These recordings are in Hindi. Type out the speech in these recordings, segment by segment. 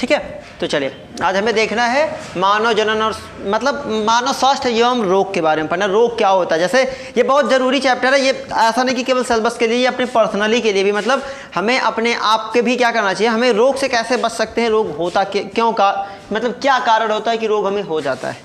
ठीक है। तो चलिए आज हमें देखना है मानव जनन और मतलब मानव स्वास्थ्य एवं रोग के बारे में पढ़ना। रोग क्या होता है, जैसे ये बहुत ज़रूरी चैप्टर है। ये ऐसा नहीं कि केवल सिलेबस के लिए, ये अपने पर्सनली के लिए भी, मतलब हमें अपने आप के भी क्या करना चाहिए, हमें रोग से कैसे बच सकते हैं, रोग होता क्यों का मतलब क्या कारण होता है कि रोग हमें हो जाता है।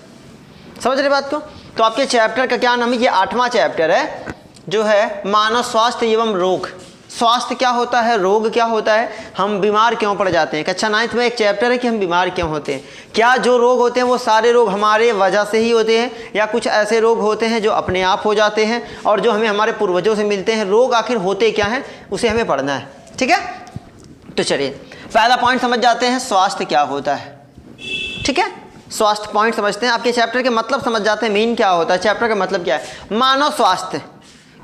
समझ रहे बात को। तो आपके चैप्टर का क्या नाम है, ये 8वां चैप्टर है जो है मानव स्वास्थ्य एवं रोग। स्वास्थ्य क्या होता है, रोग क्या होता है, हम बीमार क्यों पड़ जाते हैं। कक्षा 9th में एक चैप्टर है कि हम बीमार क्यों होते हैं, क्या जो रोग होते हैं वो सारे रोग हमारे वजह से ही होते हैं या कुछ ऐसे रोग होते हैं जो अपने आप हो जाते हैं और जो हमें हमारे पूर्वजों से मिलते हैं। रोग आखिर होते क्या हैं उसे हमें पढ़ना है, ठीक है। तो चलिए पहला पॉइंट समझ जाते हैं, स्वास्थ्य क्या होता है, ठीक है। स्वास्थ्य पॉइंट समझते हैं, आपके चैप्टर के मतलब समझ जाते हैं, मीन क्या होता है, चैप्टर का मतलब क्या है। मानव स्वास्थ्य,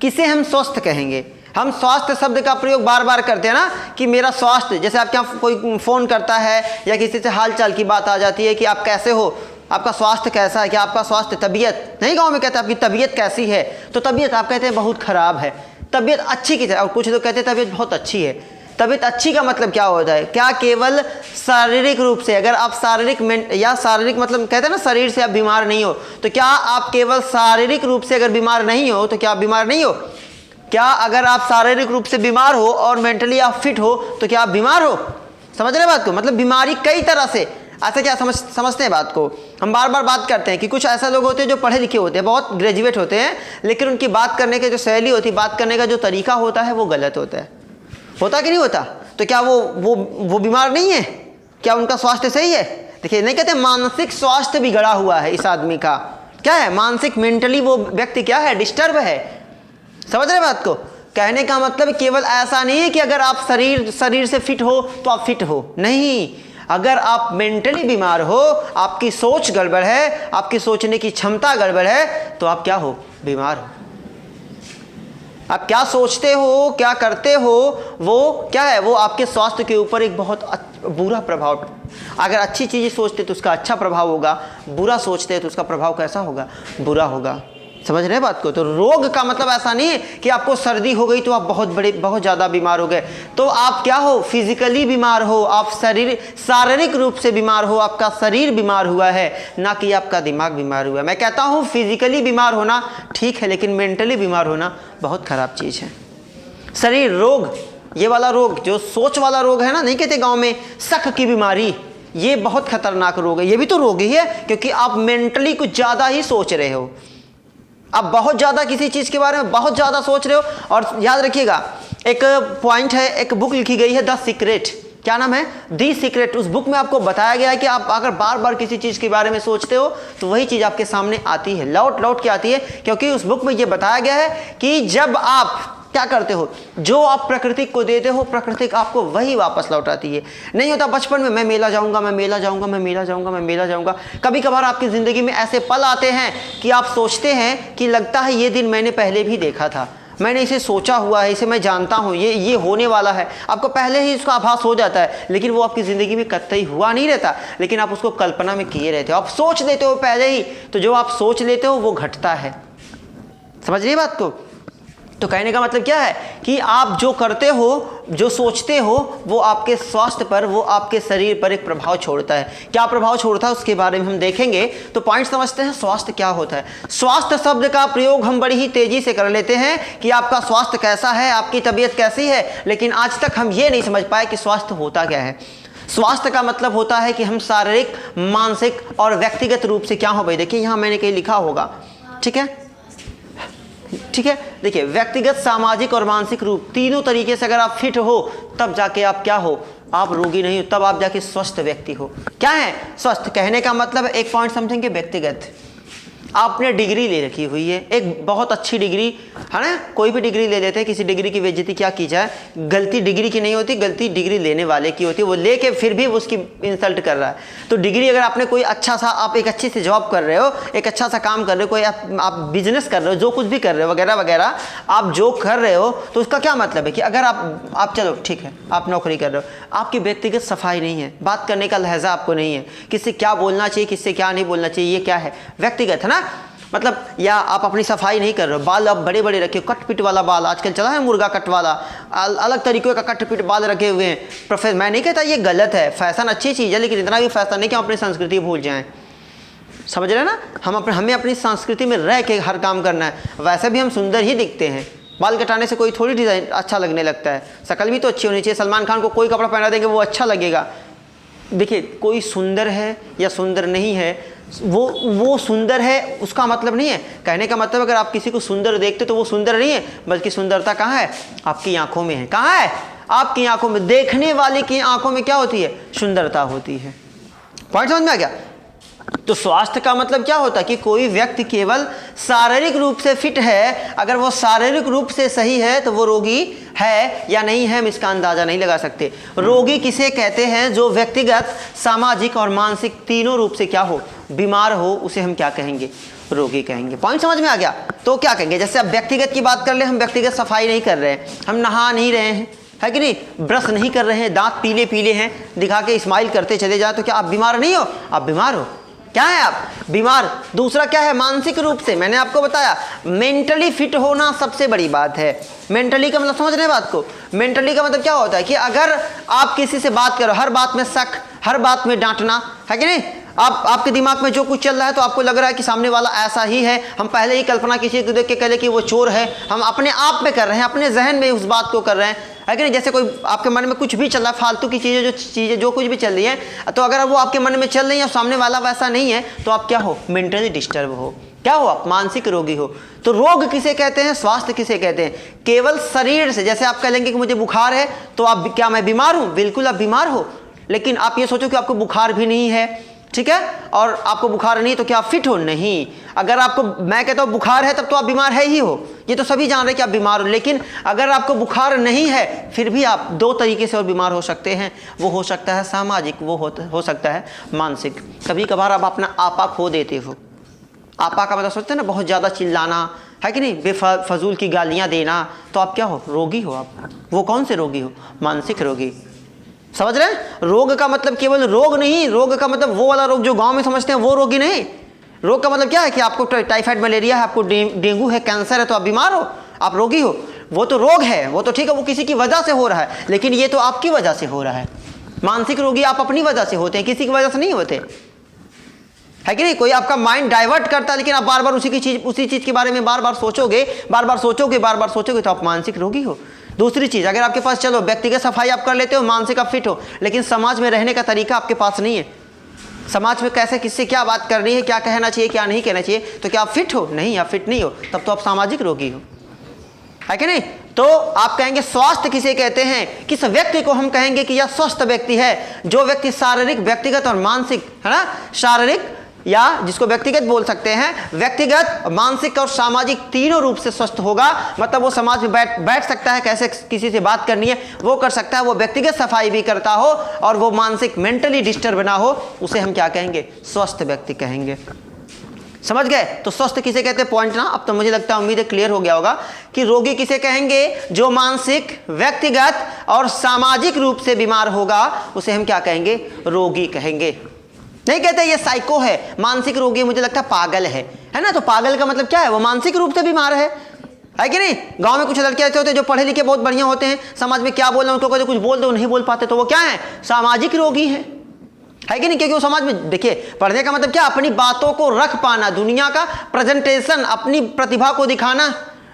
किसे हम स्वस्थ कहेंगे। हम स्वास्थ्य शब्द का प्रयोग बार बार करते हैं ना कि मेरा स्वास्थ्य, जैसे आपके यहाँ कोई फ़ोन करता है या किसी से हाल चाल की बात आ जाती है कि आप कैसे हो, आपका स्वास्थ्य कैसा है, क्या आपका स्वास्थ्य, तबीयत नहीं, गाँव में कहते हैं आपकी तबीयत कैसी है, तो तबीयत आप कहते हैं बहुत ख़राब है, तबीयत अच्छी की, और कुछ लोग कहते हैं तबीयत बहुत अच्छी है। तबीयत अच्छी का मतलब क्या होता है, क्या केवल शारीरिक रूप से, अगर आप शारीरिक मतलब कहते हैं ना शरीर से आप बीमार नहीं हो, तो क्या आप केवल शारीरिक रूप से अगर बीमार नहीं हो तो क्या आप बीमार नहीं हो। क्या अगर आप शारीरिक रूप से बीमार हो और मेंटली आप फिट हो तो क्या आप बीमार हो। समझ रहे बात को, मतलब बीमारी कई तरह से, ऐसा क्या समझते हैं बात को। हम बार बार बात करते हैं कि कुछ ऐसा लोग होते हैं जो पढ़े लिखे होते हैं, बहुत ग्रेजुएट होते हैं, लेकिन उनकी बात करने की जो शैली होती है, बात करने का जो तरीका होता है वो गलत होता है। होता कि नहीं होता। तो क्या वो बीमार नहीं है, क्या उनका स्वास्थ्य सही है। देखिए नहीं कहते मानसिक स्वास्थ्य बिगड़ा हुआ है इस आदमी का, क्या है मानसिक, मेंटली वो व्यक्ति क्या है, डिस्टर्ब है। समझ रहे बात को। कहने का मतलब केवल ऐसा नहीं है कि अगर आप शरीर से फिट हो तो आप फिट हो, नहीं। अगर आप मेंटली बीमार हो, आपकी सोच गड़बड़ है, आपकी सोचने की क्षमता गड़बड़ है, तो आप क्या हो, बीमार हो। आप क्या सोचते हो, क्या करते हो, वो क्या है, वो आपके स्वास्थ्य के ऊपर एक बहुत बुरा प्रभाव। अगर अच्छी चीज़ें सोचते तो उसका अच्छा प्रभाव होगा, बुरा सोचते हैं तो उसका प्रभाव कैसा होगा, बुरा होगा। समझ रहे हैं बात को। तो रोग का मतलब ऐसा नहीं है कि आपको सर्दी हो गई तो आप बहुत ज़्यादा बीमार हो गए, तो आप क्या हो, फिजिकली बीमार हो, आप शारीरिक रूप से बीमार हो, आपका शरीर बीमार हुआ है, ना कि आपका दिमाग बीमार हुआ है। मैं कहता हूँ फिजिकली बीमार होना ठीक है, लेकिन मेंटली बीमार होना बहुत ख़राब चीज़ है। शरीर रोग, ये वाला रोग जो सोच वाला रोग है ना, नहीं कहते गाँव में शक की बीमारी, ये बहुत खतरनाक रोग है। ये भी तो रोग ही है क्योंकि आप मेंटली कुछ ज़्यादा ही सोच रहे हो, आप बहुत ज़्यादा किसी चीज़ के बारे में बहुत ज़्यादा सोच रहे हो। और याद रखिएगा एक पॉइंट है, एक बुक लिखी गई है द सीक्रेट, क्या नाम है, द सीक्रेट। उस बुक में आपको बताया गया है कि आप अगर बार बार किसी चीज़ के बारे में सोचते हो तो वही चीज़ आपके सामने आती है, लौट लौट के आती है। क्योंकि उस बुक में ये बताया गया है कि जब आप क्या करते हो, जो आप प्रकृति को देते हो, प्रकृति आपको वही वापस लौटाती है। नहीं होता बचपन में मैं मेला जाऊंगा, मैं मेला जाऊंगा, मैं मेला जाऊंगा, मैं मेला जाऊंगा। कभी कभार आपकी ज़िंदगी में ऐसे पल आते हैं कि आप सोचते हैं कि लगता है ये दिन मैंने पहले भी देखा था, मैंने इसे सोचा हुआ है, इसे मैं जानता हूँ, ये होने वाला है। आपको पहले ही इसका आभास हो जाता है, लेकिन वो आपकी ज़िंदगी में कतई हुआ नहीं रहता, लेकिन आप उसको कल्पना में किए रहते हो, आप सोच लेते हो पहले ही। तो जो आप सोच लेते हो वो घटता है। समझ रही बात को। तो कहने का मतलब क्या है कि आप जो करते हो, जो सोचते हो, वो आपके स्वास्थ्य पर, वो आपके शरीर पर एक प्रभाव छोड़ता है। क्या प्रभाव छोड़ता है उसके बारे में हम देखेंगे। तो पॉइंट समझते हैं, स्वास्थ्य क्या होता है। स्वास्थ्य शब्द का प्रयोग हम बड़ी ही तेजी से कर लेते हैं कि आपका स्वास्थ्य कैसा है, आपकी तबीयत कैसी है, लेकिन आज तक हम ये नहीं समझ पाए कि स्वास्थ्य होता क्या है। स्वास्थ्य का मतलब होता है कि हम शारीरिक, मानसिक और व्यक्तिगत रूप से क्या हो। भाई देखिए यहाँ मैंने कहीं लिखा होगा, ठीक है, ठीक है। देखिए व्यक्तिगत, सामाजिक और मानसिक रूप, तीनों तरीके से अगर आप फिट हो तब जाके आप क्या हो, आप रोगी नहीं हो, तब आप जाके स्वस्थ व्यक्ति हो। क्या है स्वस्थ, कहने का मतलब एक पॉइंट समझेंगे, व्यक्तिगत। आपने डिग्री ले रखी हुई है, एक बहुत अच्छी डिग्री है ना, कोई भी डिग्री ले लेते हैं, किसी डिग्री की बेइज्जती क्या की जाए, गलती डिग्री की नहीं होती, गलती डिग्री लेने वाले की होती है, वो लेके फिर भी उसकी इंसल्ट कर रहा है। तो डिग्री अगर आपने कोई अच्छा सा, आप एक अच्छी सी जॉब कर रहे हो, एक अच्छा सा काम कर रहे हो, कोई आप बिजनेस कर रहे हो, जो कुछ भी कर रहे हो वगैरह वगैरह, आप जो कर रहे हो, तो उसका क्या मतलब है कि अगर आप चलो ठीक है आप नौकरी कर रहे हो, आपकी व्यक्तिगत सफाई नहीं है, बात करने का लहजा आपको नहीं है, किससे क्या बोलना चाहिए, किससे क्या नहीं बोलना चाहिए, ये क्या है, व्यक्तिगत है ना। मतलब या आप अपनी सफाई नहीं कर रहे हो, बाल आप बड़े बड़े रखे हो, कट पिट वाला बाल आजकल चला है, मुर्गा कट वाला, अलग तरीके का कट पिट बाल रखे हुए हैं। प्रोफेसर मैं नहीं कहता ये गलत है, फैशन अच्छी चीज़ है, लेकिन इतना भी फैशन नहीं कि हम अपनी संस्कृति भूल जाएं। समझ रहे हैं ना, हमें अपनी संस्कृति में रह के हर काम करना है। वैसे भी हम सुंदर ही दिखते हैं, बाल कटाने से कोई थोड़ी डिज़ाइन अच्छा लगने लगता है, शक्ल भी तो अच्छी होनी चाहिए। सलमान खान को कोई कपड़ा पहना देंगे वो अच्छा लगेगा। देखिए कोई सुंदर है या सुंदर नहीं है, वो सुंदर है उसका मतलब नहीं है, कहने का मतलब अगर आप किसी को सुंदर देखते तो वो सुंदर नहीं है, बल्कि सुंदरता कहाँ है, आपकी आंखों में है। कहाँ है, आपकी आंखों में। देखने वाले की आंखों में क्या होती है, सुंदरता होती है। पॉइंट समझ में आ गया। तो स्वास्थ्य का मतलब क्या होता है कि कोई व्यक्ति केवल शारीरिक रूप से फिट है, अगर वो शारीरिक रूप से सही है तो वो रोगी है या नहीं है, हम इसका अंदाजा नहीं लगा सकते। रोगी किसे कहते हैं, जो व्यक्तिगत, सामाजिक और मानसिक तीनों रूप से क्या हो, बीमार हो, उसे हम क्या कहेंगे, रोगी कहेंगे। पॉइंट समझ में आ गया। तो क्या कहेंगे, जैसे अब व्यक्तिगत की बात कर ले, हम व्यक्तिगत सफाई नहीं कर रहे हैं, हम नहा नहीं रहे हैं, है कि नहीं, ब्रश नहीं कर रहे हैं, दांत पीले पीले हैं, दिखा के स्माइल करते चले जाए, तो क्या आप बीमार नहीं हो, आप बीमार हो। क्या है, आप बीमार। दूसरा क्या है, मानसिक रूप से, मैंने आपको बताया मेंटली फिट होना सबसे बड़ी बात है। मेंटली का मतलब समझ रहे हैं बात को, मेंटली का मतलब क्या होता है कि अगर आप किसी से बात करो, हर बात में शक, हर बात में डांटना, है कि नहीं, आपके दिमाग में जो कुछ चल रहा है तो आपको लग रहा है कि सामने वाला ऐसा ही है, हम पहले ही कल्पना किसी को देख के कह ले कि वो चोर है, हम अपने आप में कर रहे हैं, अपने जहन में उस बात को कर रहे हैं, है कि नहीं। जैसे कोई आपके मन में कुछ भी चल रहा है, फालतू की चीज़ें जो कुछ भी चल रही है, तो अगर वो आपके मन में चल रही है और सामने वाला वैसा नहीं है, तो आप क्या हो, मेंटली डिस्टर्ब हो, क्या हो, आप मानसिक रोगी हो। तो रोग किसे कहते हैं, स्वास्थ्य किसे कहते हैं, केवल शरीर से। जैसे आप कह लेंगे कि मुझे बुखार है, तो आप क्या मैं बीमार हूँ, बिल्कुल आप बीमार हो, लेकिन आप ये सोचो कि आपको बुखार भी नहीं है, ठीक है, और आपको बुखार नहीं, तो क्या आप फिट हो, नहीं। अगर आपको, मैं कहता हूँ बुखार है, तब तो आप बीमार है ही हो, ये तो सभी जान रहे हैं कि आप बीमार हो। लेकिन अगर आपको बुखार नहीं है, फिर भी आप दो तरीके से और बीमार हो सकते हैं। वो हो सकता है सामाजिक, वो हो सकता है मानसिक। कभी कभार आप अपना आपा खो देते हो। आपा का मतलब सोचते हैं ना, बहुत ज़्यादा चिल्लाना, है कि नहीं, बेफजूल की गालियाँ देना, तो आप क्या हो, रोगी हो आप। वो कौन से रोगी हो, मानसिक रोगी। समझ रहे हैं, रोग का मतलब केवल रोग नहीं, रोग का मतलब वो वाला रोग जो गांव में समझते हैं वो रोगी नहीं। रोग का मतलब क्या है कि आपको टाइफाइड मलेरिया है, आपको डेंगू है, कैंसर है, तो आप बीमार हो, आप रोगी हो। वो तो रोग है, वो तो ठीक है, वो किसी की वजह से हो रहा है, लेकिन ये तो आपकी वजह से हो रहा है। मानसिक रोगी आप अपनी वजह से होते हैं, किसी की वजह से नहीं होते, है कि नहीं। कोई आपका माइंड डाइवर्ट करता है, लेकिन आप बार बार उसी चीज़ के बारे में बार बार सोचोगे, तो आप मानसिक रोगी हो। दूसरी चीज़, अगर आपके पास, चलो व्यक्तिगत सफाई आप कर लेते हो, मानसिक आप फिट हो, लेकिन समाज में रहने का तरीका आपके पास नहीं है। समाज में कैसे, किससे क्या बात करनी है, क्या कहना चाहिए, क्या नहीं कहना चाहिए, तो क्या आप फिट हो, नहीं, आप फिट नहीं हो, तब तो आप सामाजिक रोगी हो, है कि नहीं। तो आप कहेंगे स्वास्थ्य किसे कहते हैं, किस व्यक्ति को हम कहेंगे कि यह स्वस्थ व्यक्ति है, जो व्यक्ति शारीरिक, व्यक्तिगत और मानसिक, है ना, शारीरिक या जिसको व्यक्तिगत बोल सकते हैं, व्यक्तिगत, मानसिक और सामाजिक तीनों रूप से स्वस्थ होगा। मतलब वो समाज में बैठ सकता है, कैसे किसी से बात करनी है वो कर सकता है, वो व्यक्तिगत सफाई भी करता हो और वो मानसिक मेंटली डिस्टर्ब ना हो, उसे हम क्या कहेंगे, स्वस्थ व्यक्ति कहेंगे। समझ गए। तो स्वस्थ किसे कहते हैं, पॉइंट ना, अब तो मुझे लगता है, उम्मीद है क्लियर हो गया होगा कि रोगी किसे कहेंगे, जो मानसिक, व्यक्तिगत और सामाजिक रूप से बीमार होगा, उसे हम क्या कहेंगे, रोगी कहेंगे। नहीं कहते ये साइको है, मानसिक रोगी, मुझे लगता है पागल है ना। तो पागल का मतलब क्या है, वो मानसिक रूप से बीमार है कि नहीं। गांव में कुछ लड़के ऐसे होते हैं जो पढ़े लिखे बहुत बढ़िया होते हैं, समाज में क्या बोलना उनको कुछ बोल दो, नहीं बोल पाते, तो वो क्या है, सामाजिक रोगी है कि नहीं। क्योंकि वो समाज में, देखिए पढ़ने का मतलब क्या, अपनी बातों को रख पाना, दुनिया का प्रेजेंटेशन, अपनी प्रतिभा को दिखाना।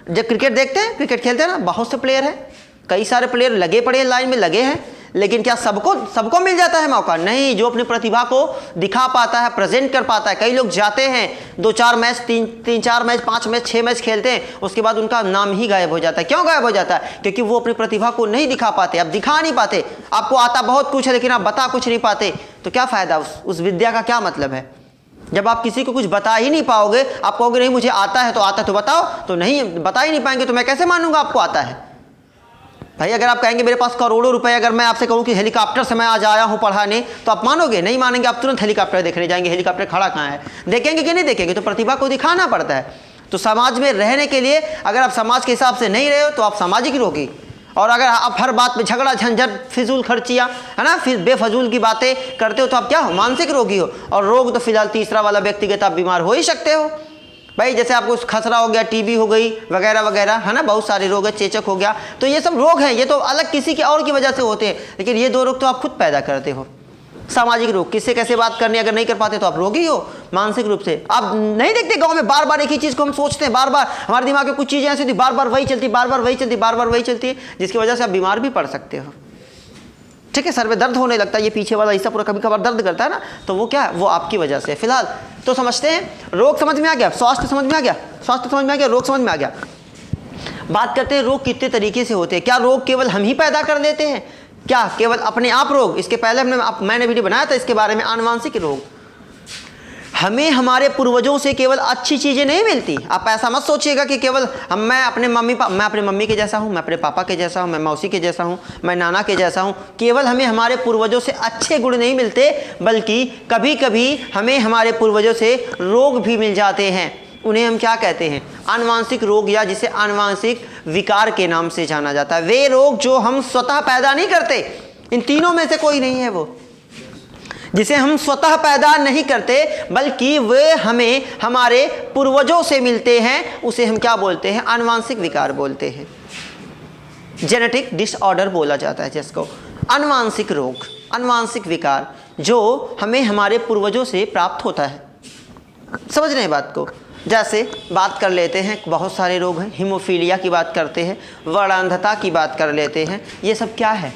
जब क्रिकेट देखते हैं, क्रिकेट खेलते हैं ना, बहुत से प्लेयर हैं, कई सारे प्लेयर लगे पड़े लाइन में लगे हैं, लेकिन क्या सबको मिल जाता है मौका, नहीं। जो अपनी प्रतिभा को दिखा पाता है, प्रेजेंट कर पाता है। कई लोग जाते हैं 2-4 मैच, 3-4 मैच, 5 मैच, 6 मैच खेलते हैं, उसके बाद उनका नाम ही गायब हो जाता है। क्यों गायब हो जाता है, क्योंकि वो अपनी प्रतिभा को नहीं दिखा पाते, आप दिखा नहीं पाते। आपको आता बहुत कुछ है, लेकिन आप बता कुछ नहीं पाते, तो क्या फ़ायदा, उस विद्या का क्या मतलब है। जब आप किसी को कुछ बता ही नहीं पाओगे, आप कहोगे नहीं मुझे आता है, तो आता तो बताओ, तो नहीं बता ही नहीं पाएंगे, तो मैं कैसे मानूंगा आपको आता है। भाई अगर आप कहेंगे मेरे पास करोड़ों रुपए, अगर मैं आपसे कहूँ कि हेलीकॉप्टर से मैं आज आया हूँ पढ़ाने, तो आप मानोगे, नहीं मानेंगे, आप तुरंत हेलीकॉप्टर देखने जाएंगे, हेलीकॉप्टर खड़ा कहाँ है, देखेंगे कि नहीं देखेंगे। तो प्रतिभा को दिखाना पड़ता है। तो समाज में रहने के लिए अगर आप समाज के हिसाब से नहीं रहे हो, तो आप सामाजिक रोगी। और अगर आप हर बात में झगड़ा झंझट, फिजूल खर्चियाँ, है ना, फिर बेफजूल की बातें करते हो, तो आप क्या हो, मानसिक रोगी हो। और रोग तो फिलहाल तीसरा वाला व्यक्तिगत, आप बीमार हो ही सकते हो। भाई जैसे आपको खसरा हो गया, टीबी हो गई वगैरह वगैरह, है ना, बहुत सारे रोग है, चेचक हो गया, तो ये सब रोग हैं, ये तो अलग किसी के और की वजह से होते हैं, लेकिन ये 2 रोग तो आप खुद पैदा करते हो। सामाजिक रोग, किससे कैसे बात करनी, अगर नहीं कर पाते तो आप रोगी हो मानसिक रूप से। आप नहीं देखते गांव में बार बार एक ही चीज़ को हम सोचते हैं, बार बार हमारे दिमाग में कुछ चीज़ें ऐसी होती, बार बार वही चलती, बार बार वही चलती, बार बार वही चलती है, जिसकी वजह से आप बीमार भी पड़ सकते हो। ठीक है, सर में दर्द होने लगता है, ये पीछे वाला हिस्सा पूरा कभी कभार दर्द करता है ना, तो वो क्या है, वो आपकी वजह से। फिलहाल तो समझते हैं, रोग समझ में आ गया, स्वास्थ्य समझ में आ गया, स्वास्थ्य समझ में आ गया, रोग समझ में आ गया। बात करते हैं रोग कितने तरीके से होते हैं। क्या रोग केवल हम ही पैदा कर देते हैं? क्या केवल अपने आप रोग? इसके पहले मैंने वीडियो बनाया था इसके बारे में, आनुवंशिक रोग। हमें हमारे पूर्वजों से केवल अच्छी चीज़ें नहीं मिलती। आप ऐसा मत सोचिएगा कि केवल मैं अपने मम्मी के जैसा हूँ, मैं अपने पापा के जैसा हूँ, मैं मौसी के जैसा हूँ, मैं नाना के जैसा हूँ। केवल हमें हमारे पूर्वजों से अच्छे गुण नहीं मिलते, बल्कि कभी कभी हमें हमारे पूर्वजों से रोग भी मिल जाते हैं। उन्हें हम क्या कहते हैं? आनुवंशिक रोग, या जिसे आनुवंशिक विकार के नाम से जाना जाता है। वे रोग जो हम स्वतः पैदा नहीं करते, इन तीनों में से कोई नहीं है वो, जिसे हम स्वतः पैदा नहीं करते, बल्कि वे हमें हमारे पूर्वजों से मिलते हैं, उसे हम क्या बोलते हैं? आनुवंशिक विकार बोलते हैं। जेनेटिक डिसऑर्डर बोला जाता है जिसको। आनुवंशिक रोग, आनुवंशिक विकार जो हमें हमारे पूर्वजों से प्राप्त होता है। समझ रहे हैं बात को? जैसे बात कर लेते हैं, बहुत सारे रोग हैं, हीमोफीलिया की बात करते हैं, वर्णांधता की बात कर लेते हैं। ये सब क्या है?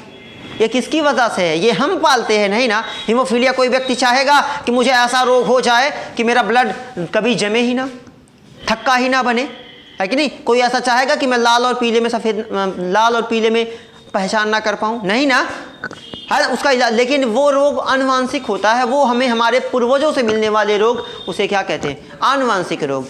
ये किसकी वजह से है? ये हम पालते हैं नहीं ना। हीमोफीलिया कोई व्यक्ति चाहेगा कि मुझे ऐसा रोग हो जाए कि मेरा ब्लड कभी जमे ही ना, थक्का ही ना बने, है कि नहीं? कोई ऐसा चाहेगा कि मैं लाल और पीले में लाल और पीले में पहचान ना कर पाऊँ? नहीं ना, है उसका इलाज। लेकिन वो रोग आनुवंशिक होता है, वो हमें हमारे पूर्वजों से मिलने वाले रोग, उसे क्या कहते हैं? आनुवंशिक रोग।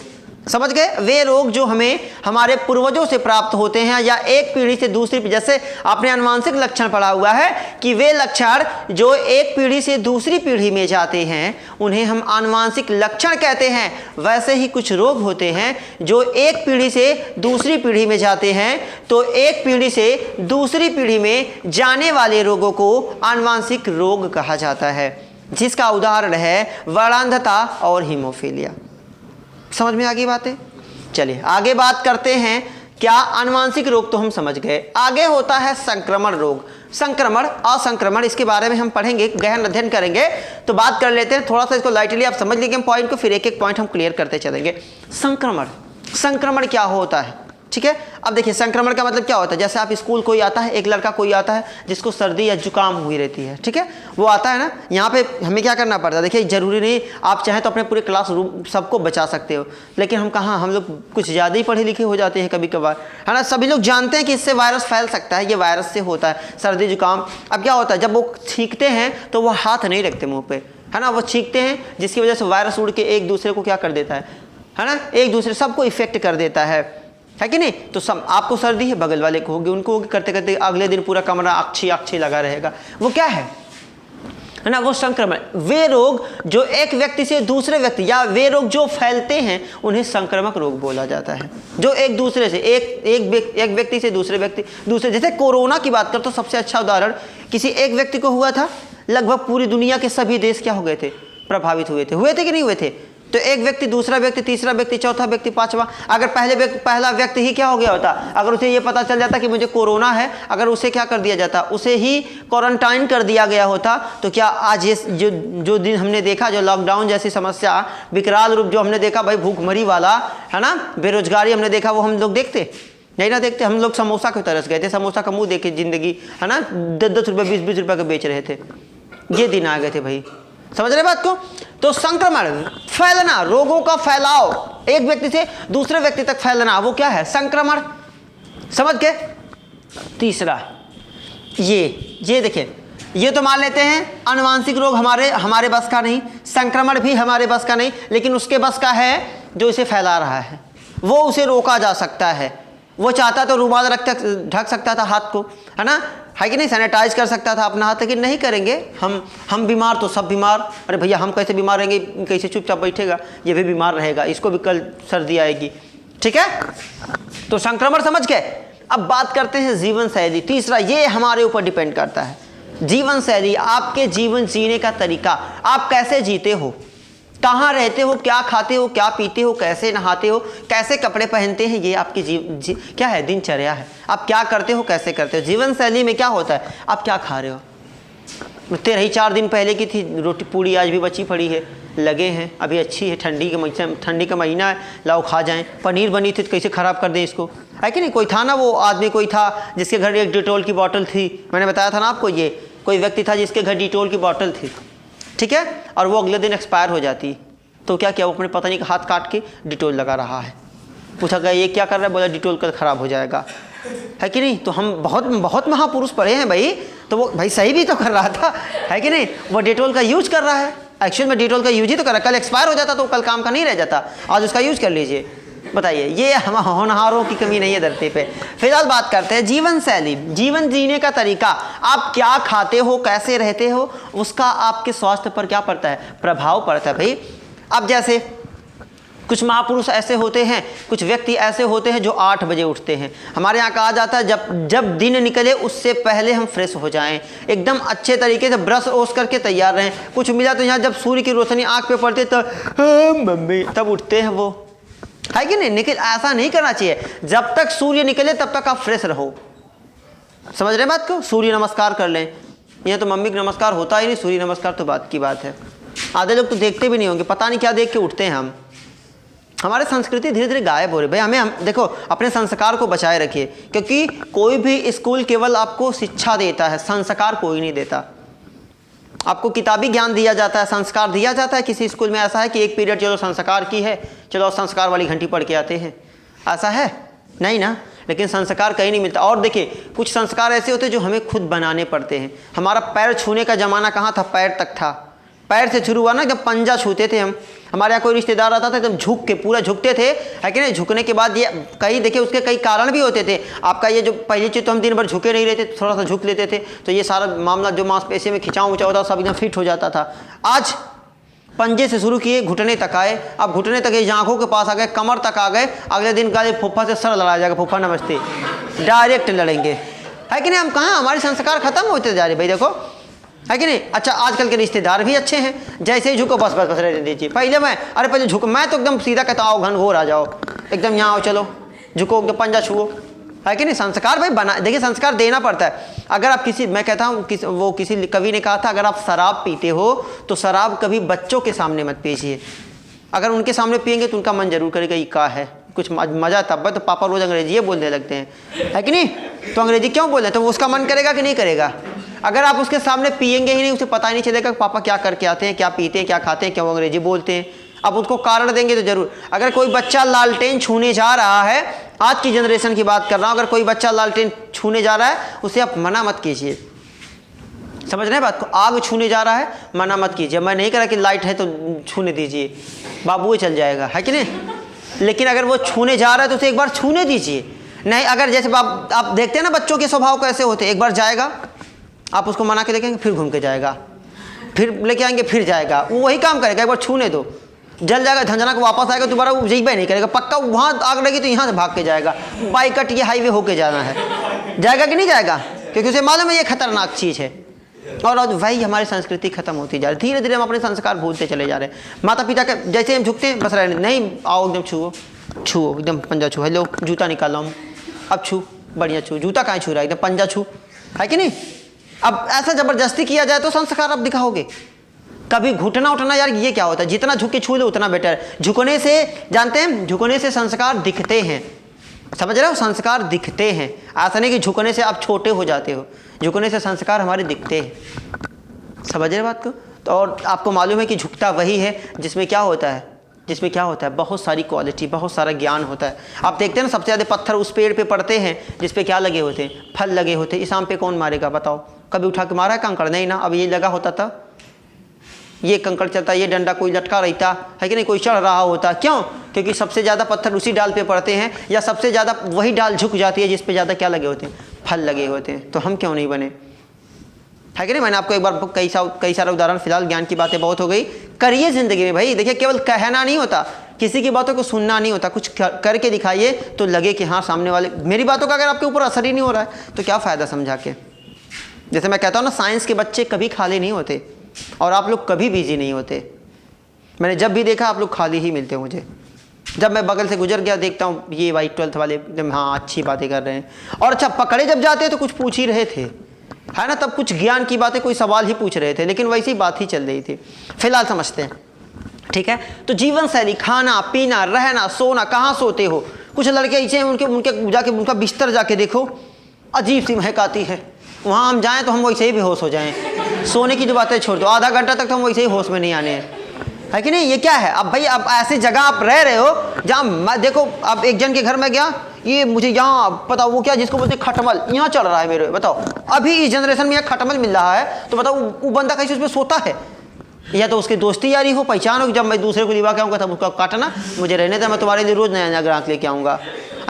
समझ गए? वे रोग जो हमें हमारे पूर्वजों से प्राप्त होते हैं, या एक पीढ़ी से दूसरी, जैसे आपने आनुवंशिक लक्षण पढ़ा हुआ है कि वे लक्षण जो एक पीढ़ी से दूसरी पीढ़ी में जाते हैं, उन्हें हम आनुवंशिक लक्षण कहते हैं। वैसे ही कुछ रोग होते हैं जो एक पीढ़ी से दूसरी पीढ़ी में जाते हैं, तो एक पीढ़ी से दूसरी पीढ़ी में जाने वाले रोगों को आनुवंशिक रोग कहा जाता है, जिसका उदाहरण है वर्णांधता और हीमोफीलिया। समझ में आ गई बातें? चलिए आगे बात करते हैं। क्या आनुवंशिक रोग तो हम समझ गए, आगे होता है संक्रमण रोग। संक्रमण, असंक्रमण, इसके बारे में हम पढ़ेंगे, गहन अध्ययन करेंगे। तो बात कर लेते हैं, थोड़ा सा इसको लाइटली आप समझ लीजिए पॉइंट को, फिर एक एक पॉइंट हम क्लियर करते चलेंगे। संक्रमण, संक्रमण क्या होता है? ठीक है, अब देखिए संक्रमण का मतलब क्या होता है। जैसे आप स्कूल कोई आता है, एक लड़का कोई आता है जिसको सर्दी या जुकाम हुई रहती है, ठीक है, वो आता है ना, यहाँ पे हमें क्या करना पड़ता है? देखिए जरूरी नहीं आप चाहें तो अपने पूरे क्लास रूम सबको बचा सकते हो, लेकिन हम कहाँ, हम लोग कुछ ज़्यादा ही पढ़े लिखे हो जाते हैं कभी कभार, है ना। सभी लोग जानते हैं कि इससे वायरस फैल सकता है, ये वायरस से होता है सर्दी जुकाम। अब क्या होता है, जब वो छींकते हैं तो वो हाथ नहीं रखते मुँह पर, है ना, वो छींकते हैं, जिसकी वजह से वायरस उड़ के एक दूसरे को क्या कर देता है ना, एक दूसरे सबको इफेक्ट कर देता है कि नहीं। तो सब, आपको सर्दी है, बगल वाले को होगी, उनको होगी, करते करते अगले दिन पूरा कमरा अक्षी लगा रहेगा। वो क्या है ना, वो संक्रमण। वे रोग जो एक व्यक्ति से दूसरे व्यक्ति, या वे रोग जो फैलते हैं, उन्हें संक्रामक रोग बोला जाता है। जो एक दूसरे से, एक व्यक्ति से दूसरे व्यक्ति, जैसे कोरोना की बात कर तो सबसे अच्छा उदाहरण, किसी एक व्यक्ति को हुआ था, लगभग पूरी दुनिया के सभी देश क्या हो गए थे? प्रभावित हुए थे कि नहीं हुए थे? तो एक व्यक्ति, दूसरा व्यक्ति, तीसरा व्यक्ति, चौथा व्यक्ति, पांचवा, अगर पहला व्यक्ति ही क्या हो गया होता, अगर उसे ये पता चल जाता कि मुझे कोरोना है, अगर उसे क्या कर दिया जाता, उसे ही क्वारंटाइन कर दिया गया होता, तो क्या आज ये जो दिन हमने देखा, जो लॉकडाउन जैसी समस्या, विकराल रूप जो हमने देखा, भाई भूखमरी वाला, है ना, बेरोजगारी हमने देखा, वो हम लोग देखते नहीं ना? देखते। हम लोग समोसा के तरस गए थे, समोसा का मुंह देखे जिंदगी, है ना, 10-10 रुपये 20-20 रुपये के बेच रहे थे। ये दिन आ गए थे भाई, समझ रहे बात को? तो संक्रमण, फैलना, रोगों का फैलाव, एक व्यक्ति से दूसरे व्यक्ति तक फैलना, वो क्या है? संक्रमण। समझ के? तीसरा ये देखिए, ये तो मान लेते हैं आनुवंशिक रोग हमारे बस का नहीं, संक्रमण भी हमारे बस का नहीं, लेकिन उसके बस का है जो इसे फैला रहा है, वो उसे रोका जा सकता है। वो चाहता तो रुमाल ढक सकता था हाथ को, है ना, है कि नहीं, सैनिटाइज कर सकता था अपना हाथ, लेकिन नहीं करेंगे। हम बीमार तो सब बीमार। अरे भैया हम कैसे बीमार रहेंगे, कैसे चुपचाप बैठेगा, ये भी बीमार रहेगा, इसको भी कल सर्दी आएगी, ठीक है। तो संक्रमण समझ गए। अब बात करते हैं जीवन शैली। तीसरा, ये हमारे ऊपर डिपेंड करता है। जीवन शैली, आपके जीवन जीने का तरीका, आप कैसे जीते हो, कहाँ रहते हो, क्या खाते हो, क्या पीते हो, कैसे नहाते हो, कैसे कपड़े पहनते हैं, ये आपकी क्या है, दिनचर्या है। आप क्या करते हो, कैसे करते हो, जीवन शैली में क्या होता है, आप क्या खा रहे हो। तेरह ही 4 दिन पहले की थी रोटी पूड़ी, आज भी बची पड़ी है, लगे हैं, अभी अच्छी है, ठंडी का महीना है, लाओ खा जाएं। पनीर बनी थी तो कैसे ख़राब कर दें इसको, है कि नहीं। कोई था ना, वो आदमी कोई था जिसके घर एक डिटोल की बोतल थी, मैंने बताया था ना आपको, ये कोई व्यक्ति था जिसके घर डिटोल की बोतल थी, ठीक है, और वो अगले दिन एक्सपायर हो जाती। तो क्या किया, वो अपने पत्नी का हाथ काट के डिटोल लगा रहा है। पूछा गया ये क्या कर रहा है, बोला डिटोल का ख़राब हो जाएगा, है कि नहीं। तो हम बहुत बहुत महापुरुष पढ़े हैं भाई, तो वो भाई सही भी तो कर रहा था, है कि नहीं। वो डिटोल का यूज कर रहा है, एक्चुअल में डिटोल का यूज ही तो कर रहा है। कल एक्सपायर हो जाता तो कल काम का नहीं रह जाता, आज उसका यूज कर लीजिए। बताइए, ये हम होनहारों की कमी नहीं है धरती पे। फिलहाल बात करते हैं जीवन शैली, जीवन जीने का तरीका। आप क्या खाते हो, कैसे रहते हो, उसका आपके स्वास्थ्य पर क्या पड़ता है, प्रभाव पड़ता है भाई। अब जैसे कुछ महापुरुष ऐसे होते हैं, कुछ व्यक्ति ऐसे होते हैं जो 8 बजे उठते हैं। हमारे यहाँ कहा जाता है जब दिन निकले उससे पहले हम फ्रेश हो जाएं, एकदम अच्छे तरीके से ब्रश वोश करके तैयार रहें। कुछ मिला तो यहाँ जब सूर्य की रोशनी आँख पे पड़ती तो मम्मी तब उठते हैं, वो है कि नहीं। निकल ऐसा नहीं करना चाहिए, जब तक सूर्य निकले तब तक आप फ्रेश रहो। समझ रहे बात को। सूर्य नमस्कार कर लें, यहाँ तो मम्मी का नमस्कार होता ही नहीं, सूर्य नमस्कार तो बात की बात है। आधे लोग तो देखते भी नहीं होंगे, पता नहीं क्या देख के उठते हैं हम। हमारे संस्कृति धीरे धीरे गायब हो रही है भाई। हम देखो अपने संस्कार को बचाए रखिए, क्योंकि कोई भी स्कूल केवल आपको शिक्षा देता है, संस्कार कोई नहीं देता। आपको किताबी ज्ञान दिया जाता है, संस्कार दिया जाता है। किसी स्कूल में ऐसा है कि एक पीरियड चलो संस्कार की है, चलो संस्कार वाली घंटी पढ़ के आते हैं, ऐसा है नहीं ना। लेकिन संस्कार कहीं नहीं मिलता। और देखिए कुछ संस्कार ऐसे होते हैं जो हमें खुद बनाने पड़ते हैं। हमारा पैर छूने का ज़माना कहाँ था, पैर तक था। पैर से शुरू हुआ ना, जब पंजा छूते थे हम। हमारे यहाँ कोई रिश्तेदार आता था एकदम झुक के, पूरा झुकते थे, है कि नहीं। झुकने के बाद ये कई देखिए उसके कई कारण भी होते थे। आपका ये जो पहली चीज़ तो हम दिन भर झुके नहीं रहते, थोड़ा सा झुक लेते थे, तो ये सारा मामला जो मांसपेशी में खिंचाव उचाव होता सब एकदम फिट हो जाता था। आज पंजे से शुरू किए, घुटने तक आए, अब घुटने तक ये आँखों के पास आ गए, कमर तक आ गए। अगले दिन का फूफा से सर लड़ा जाएगा, फूफा नमस्ते, डायरेक्ट लड़ेंगे, है कि नहीं। हम कहाँ, हमारे संस्कार खत्म होते जा रहे भाई, देखो, है कि नहीं। अच्छा आजकल के रिश्तेदार भी अच्छे हैं, जैसे ही झुको बस बस बस रहने दीजिए। पहले झुको, मैं तो एकदम सीधा कहता आओ घनघोर आ जाओ, एकदम यहाँ आओ, चलो झुको, एकदम पंजा छुओ, है कि नहीं। संस्कार भाई बना, देखिए संस्कार देना पड़ता है। अगर आप मैं कहता हूँ किसी कवि ने कहा था, अगर आप शराब पीते हो तो शराब कभी बच्चों के सामने मत पीजिए। अगर उनके सामने पियेंगे तो उनका मन जरूर करेगा ये क्या है, कुछ मज़ा तब है। तो पापा रोज़ अंग्रेजी बोलने लगते हैं, है कि नहीं। तो अंग्रेजी क्यों बोल रहे हैं, तो उसका मन करेगा कि नहीं करेगा। अगर आप उसके सामने पियेंगे ही नहीं, उसे पता ही नहीं चलेगा कि पापा क्या करके आते हैं, क्या पीते हैं, क्या खाते हैं, क्या वो अंग्रेजी बोलते हैं। अब उसको कारण देंगे तो जरूर। अगर कोई बच्चा लालटेन छूने जा रहा है, आज की जनरेशन की बात कर रहा हूँ, अगर कोई बच्चा लालटेन छूने जा रहा है उसे आप मना मत कीजिए। समझ रहे हैं बात को। आग छूने जा रहा है, मना मत कीजिए। मैं नहीं कह रहा कि लाइट है तो छूने दीजिए, बाबू ही चल जाएगा, है कि नहीं। लेकिन अगर वो छूने जा रहा है तो उसे एक बार छूने दीजिए। नहीं अगर जैसे आप देखते हैं ना बच्चों के स्वभाव कैसे होते हैं, एक बार जाएगा आप उसको मना के देखेंगे, फिर घूम के जाएगा, फिर लेके आएंगे, फिर जाएगा, वो वही काम करेगा। एक बार छूने दो, जल जाएगा, झंझना को वापस आएगा, दोबारा वो जीबे नहीं करेगा, पक्का वहाँ आग लगी तो यहाँ से भाग के जाएगा। बाई कट ये हाईवे होके जाना है, जाएगा कि नहीं जाएगा, क्योंकि उसे मालूम है ये खतरनाक चीज़ है। और आज वही हमारी संस्कृति खत्म होती जा रही, धीरे धीरे हम अपने संस्कार भूलते चले जा रहे हैं। माता पिता के जैसे हम झुकते हैं बस रहने नहीं, आओ एकदम छुओ छुओ, एकदम पंजा छू, हेलो जूता निकालो, हम अब छू, बढ़िया छू, जूता कहाँ छू रहा है, एकदम पंजा छू, है कि नहीं। अब ऐसा ज़बरदस्ती किया जाए तो संस्कार अब दिखाओगे। कभी घुटना उठना, यार ये क्या होता है, जितना झुक के छू लो उतना बेटर है। झुकने से जानते हैं, झुकने से संस्कार दिखते हैं, समझ रहे हो, संस्कार दिखते हैं। ऐसा नहीं कि झुकने से आप छोटे हो जाते हो, झुकने से संस्कार हमारे दिखते हैं, समझ रहे बात को। तो और आपको मालूम है कि झुकता वही है जिसमें क्या होता है, जिसमें क्या होता है, बहुत सारी क्वालिटी, बहुत सारा ज्ञान होता है। आप देखते हैं ना, सबसे ज़्यादा पत्थर उस पेड़ पे पड़ते हैं जिस पे क्या लगे होते हैं, फल लगे होते हैं। इस आम पे कौन मारेगा बताओ, कभी उठा के मारा है कंकड़, नहीं ना। अब ये लगा होता था, ये कंकड़ चलता, ये डंडा कोई लटका रहता है कि नहीं, कोई चढ़ रहा होता, क्यों, क्योंकि सबसे ज़्यादा पत्थर उसी डाल पे पड़ते हैं, या सबसे ज़्यादा वही डाल झुक जाती है जिस पे ज़्यादा क्या लगे होते हैं, फल लगे होते हैं। तो हम क्यों नहीं बने, है कि नहीं। मैंने आपको एक बार कई सारे उदाहरण, फिलहाल ज्ञान की बातें बहुत हो गई, करिए ज़िंदगी में भाई। देखिए केवल कहना नहीं होता, किसी की बातों को सुनना नहीं होता, कुछ करके दिखाइए तो लगे कि हाँ सामने वाले, मेरी बातों का अगर आपके ऊपर असर ही नहीं हो रहा है तो क्या फ़ायदा समझा के। जैसे मैं कहता हूँ ना, साइंस के बच्चे कभी खाली नहीं होते और आप लोग कभी बिजी नहीं होते। मैंने जब भी देखा आप लोग खाली ही मिलते हो मुझे। जब मैं बगल से गुजर गया देखता हूँ ये भाई 12th वाले एकदम हाँ अच्छी बातें कर रहे हैं। और अच्छा पकड़े जब जाते हैं तो कुछ पूछ ही रहे थे, है ना, तब कुछ ज्ञान की बातें कोई सवाल ही पूछ रहे थे, लेकिन वैसी बात ही चल रही थी। फिलहाल समझते हैं, ठीक है। तो जीवन शैली, खाना पीना रहना सोना, कहाँ सोते हो। कुछ लड़के ऐसे हैं उनके उनके जाके उनका बिस्तर जाके देखो, अजीब सी महक आती है। वहाँ हम जाएँ तो हम वैसे ही बेहोश हो जाएँ। सोने की जो बातें छोड़ दो, आधा घंटा तक तो हम वैसे ही होश में नहीं आने हैं, है कि नहीं। ये क्या है अब भाई, अब ऐसी जगह आप रह रहे हो जहाँ देखो, अब एक जन के घर में गया, ये मुझे यहाँ बताओ वो क्या जिसको बोलते खटमल यहाँ चल रहा है मेरे, बताओ अभी इस जनरेशन में यहाँ खटमल मिल रहा है, तो बताओ वो बंदा कैसे उसमें सोता है। या तो उसकी दोस्ती यारी हो, पहचान हो, जब मैं दूसरे को दिवा के आऊँगा तब उसका काटना, मुझे रहने दे, मैं तुम्हारे लिए रोज़ नया नया ग्राहक लेके आऊँगा।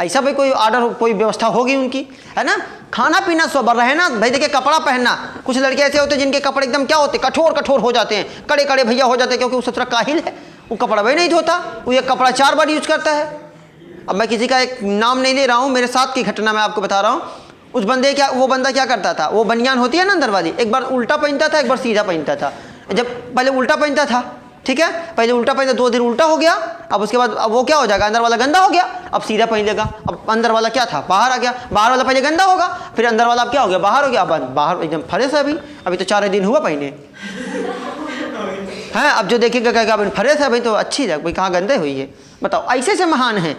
ऐसा भाई कोई ऑर्डर कोई व्यवस्था होगी उनकी, है ना। खाना पीना सोबर रहना भाई, देखिए कपड़ा पहनना, कुछ लड़के ऐसे होते हैं जिनके कपड़े एकदम क्या होते हैं, कठोर कठोर हो जाते हैं, कड़े कड़े भैया हो जाते हैं, क्योंकि उससे थोड़ा काहिल है, वो कपड़ा भाई नहीं धोता, वो ये कपड़ा 4 बार यूज करता है। अब मैं किसी का एक नाम नहीं ले रहा हूँ, मेरे साथ की घटना मैं आपको बता रहा हूँ। उस बंदे क्या, वो बंदा क्या करता था, वो बनियान होती है ना अंदर वाली, एक बार उल्टा पहनता था, एक बार सीधा पहनता था। जब पहले उल्टा पहनता था, ठीक है, पहले उल्टा पहनता, 2 दिन उल्टा हो गया, अब उसके बाद अब वो क्या हो जाएगा, अंदर वाला गंदा हो गया, अब सीधा पहन लेगा, अब अंदर वाला क्या था बाहर आ गया, बाहर वाला पहले गंदा होगा, फिर अंदर वाला अब क्या हो गया बाहर हो गया, अब बाहर एकदम फ्रेश है। अभी तो 4 दिन हुआ पहने हैं, अब जो देखेगा कहेगा अब फ्रेश है भाई, तो अच्छी है भाई, कहाँ गंदे हुई है, बताओ। ऐसे से महान है,